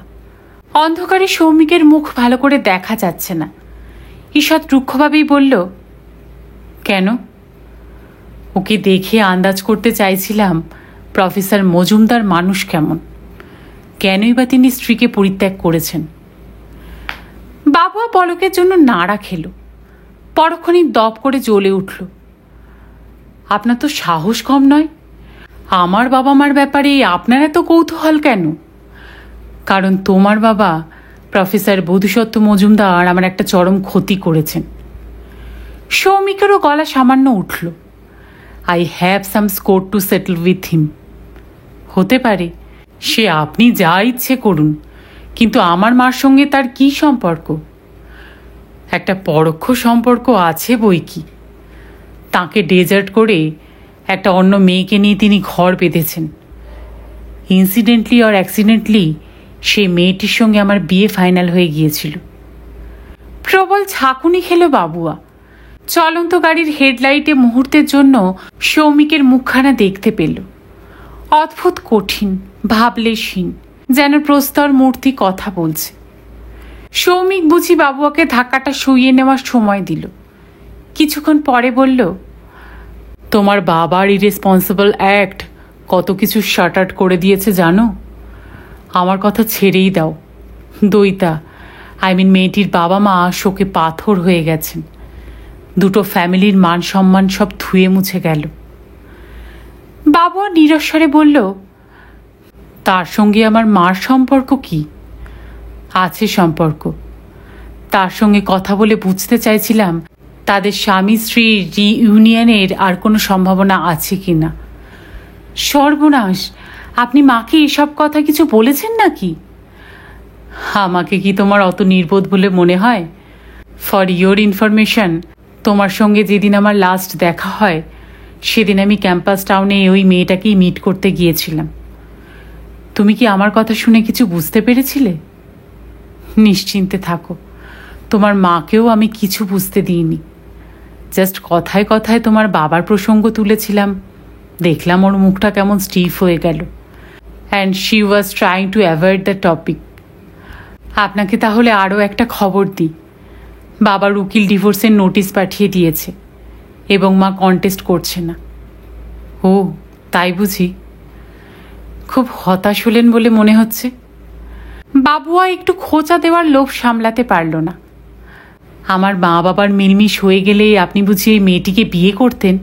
অন্ধকারে সৌমিকের মুখ ভালো করে দেখা যাচ্ছে না। ঈষৎ রুক্ষভাবেই বলল, কেন? ওকে দেখে আন্দাজ করতে চাইছিলাম প্রফেসর মজুমদার মানুষ কেমন, কেনই বা তিনি স্ত্রীকে পরিত্যাগ করেছেন। বাবুয়া পলকের জন্য নাড়া খেল, পরক্ষণই দপ করে জ্বলে উঠল। আপনার তো সাহস কম নয়। আমার বাবা মার ব্যাপারে আপনার এত কৌতূহল কেন? কারণ তোমার বাবা প্রফেসর বোধিসত্ত্ব মজুমদার আমার একটা চরম ক্ষতি করেছেন। সৌমিকেরও গলা সামান্য উঠল। I have some score to settle with him. হতে পারে, সে আপনি যা ইচ্ছে করুন, কিন্তু আমার মার সঙ্গে তার কি সম্পর্ক? একটা পরোক্ষ সম্পর্ক আছে বই কি। তাকে ডেজার্ট করে একটা অন্য মেয়েকে নিয়ে তিনি ঘর বেঁধেছেন। ইনসিডেন্টলি আর অ্যাক্সিডেন্টলি সেই মেয়েটির সঙ্গে আমার বিয়ে ফাইনাল হয়ে গিয়েছিল। প্রবল ঝাঁকুনি খেল বাবুয়া। চলন্ত গাড়ির হেডলাইটে মুহূর্তের জন্য সৌমিকের মুখখানা দেখতে পেল। অদ্ভুত কঠিন, ভাবলেশহীন, যেন প্রস্তর মূর্তি কথা বলছে। সৌমিক বুঝি বাবুয়াকে ধাক্কাটা শুইয়ে নেওয়ার সময় দিল। কিছুক্ষণ পরে বলল, তোমার বাবার ইরেসপন্সিবল অ্যাক্ট কত কিছু শাট আউট করে দিয়েছে জানো? আমার কথা ছেড়েই দাও। দইতা, মেয়েটির বাবা মা শোকে পাথর হয়ে গেছেন। দুটো ফ্যামিলির মান সম্মান সব ধুয়ে মুছে গেল। বাবুয়া নিরস্বরে বলল, তার সঙ্গে আমার মার সম্পর্ক কি? আছে সম্পর্ক। তার সঙ্গে কথা বলে বুঝতে চাইছিলাম তাদের স্বামী স্ত্রীর রিইউনিয়নের আর কোনো সম্ভাবনা আছে কি না। সর্বনাশ, আপনি মাকে এসব কথা কিছু বলেছেন নাকি? আমাকে কি তোমার অত নির্বোধ বলে মনে হয়? ফর ইয়োর ইনফরমেশন, তোমার সঙ্গে যেদিন আমার লাস্ট দেখা হয় সেদিন আমি ক্যাম্পাস টাউনে ওই মেয়েটাকেই মিট করতে গিয়েছিলাম। তুমি কি আমার কথা শুনে কিছু বুঝতে পেরেছিলে? নিশ্চিন্তে থাকো, তোমার মাকেও আমি কিছু বুঝতে দিইনি। জাস্ট কথায় কথায় তোমার বাবার প্রসঙ্গ তুলেছিলাম। দেখলাম ওর মুখটা কেমন স্টিফ হয়ে গেল, and she was trying to avoid the topic. আপনাকে তাহলে আরও একটা খবর দিই। বাবার উকিল ডিভোর্সের নোটিশ পাঠিয়ে দিয়েছে এবং মা কন্টেস্ট করছে না। ও তাই বুঝি? খুব হতাশ হলেন বলে মনে হচ্ছে। বাবুয়া একটু খোঁচা দেওয়ার লোভ সামলাতে পারল না। আমার মা বাবার মিলমিশ হয়ে গেলে আপনি বুঝি এই মেয়েটিকে বিয়ে করতেন,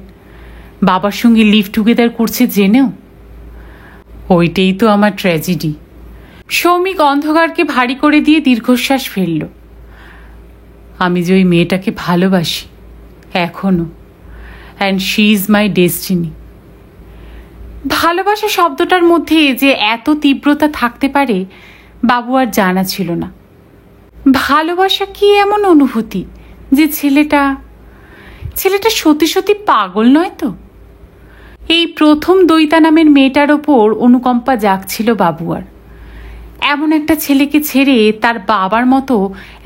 বাবার সঙ্গে লিভ টুগেদার করছে জেনেও? ওইটাই তো আমার ট্র্যাজেডি। সৌমিক অন্ধকারকে ভারী করে দিয়ে দীর্ঘশ্বাস ফেলল। আমি যে ওই মেয়েটাকে ভালোবাসি এখনো, and she is my destiny. ভালোবাসা শব্দটার মধ্যে যে এত তীব্রতা থাকতে পারে বাবু আর জানা ছিল না। ভালোবাসা কি এমন অনুভূতি যে ছেলেটা সত্যি সত্যি পাগল নয় তো? এই প্রথম দইতা নামের মেয়েটার ওপর অনুকম্পা জাগছিল বাবুয়ার। এমন একটা ছেলেকে ছেড়ে তার বাবার মতো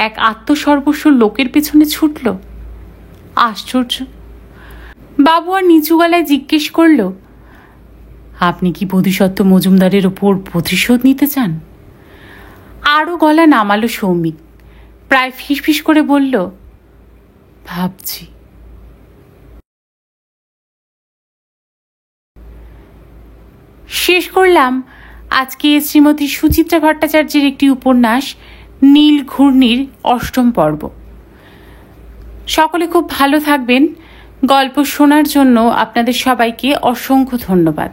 এক আত্মসর্বস্ব লোকের পেছনে ছুটল। আশ্চর্য। বাবুয়ার নিচু গলায় জিজ্ঞেস করল, আপনি কি বোধিসত্ত্ব মজুমদারের ওপর প্রতিশোধ নিতে চান? আরও গলা নামালো সৌমিক, প্রায় ফিসফিস করে বলল, ভাবছি। শেষ করলাম আজকে শ্রীমতী সুচিত্রা ভট্টাচার্যের একটি উপন্যাস নীল ঘূর্ণির ৮ম পর্ব। সকলে খুব ভালো থাকবেন। গল্প শোনার জন্য আপনাদের সবাইকে অসংখ্য ধন্যবাদ।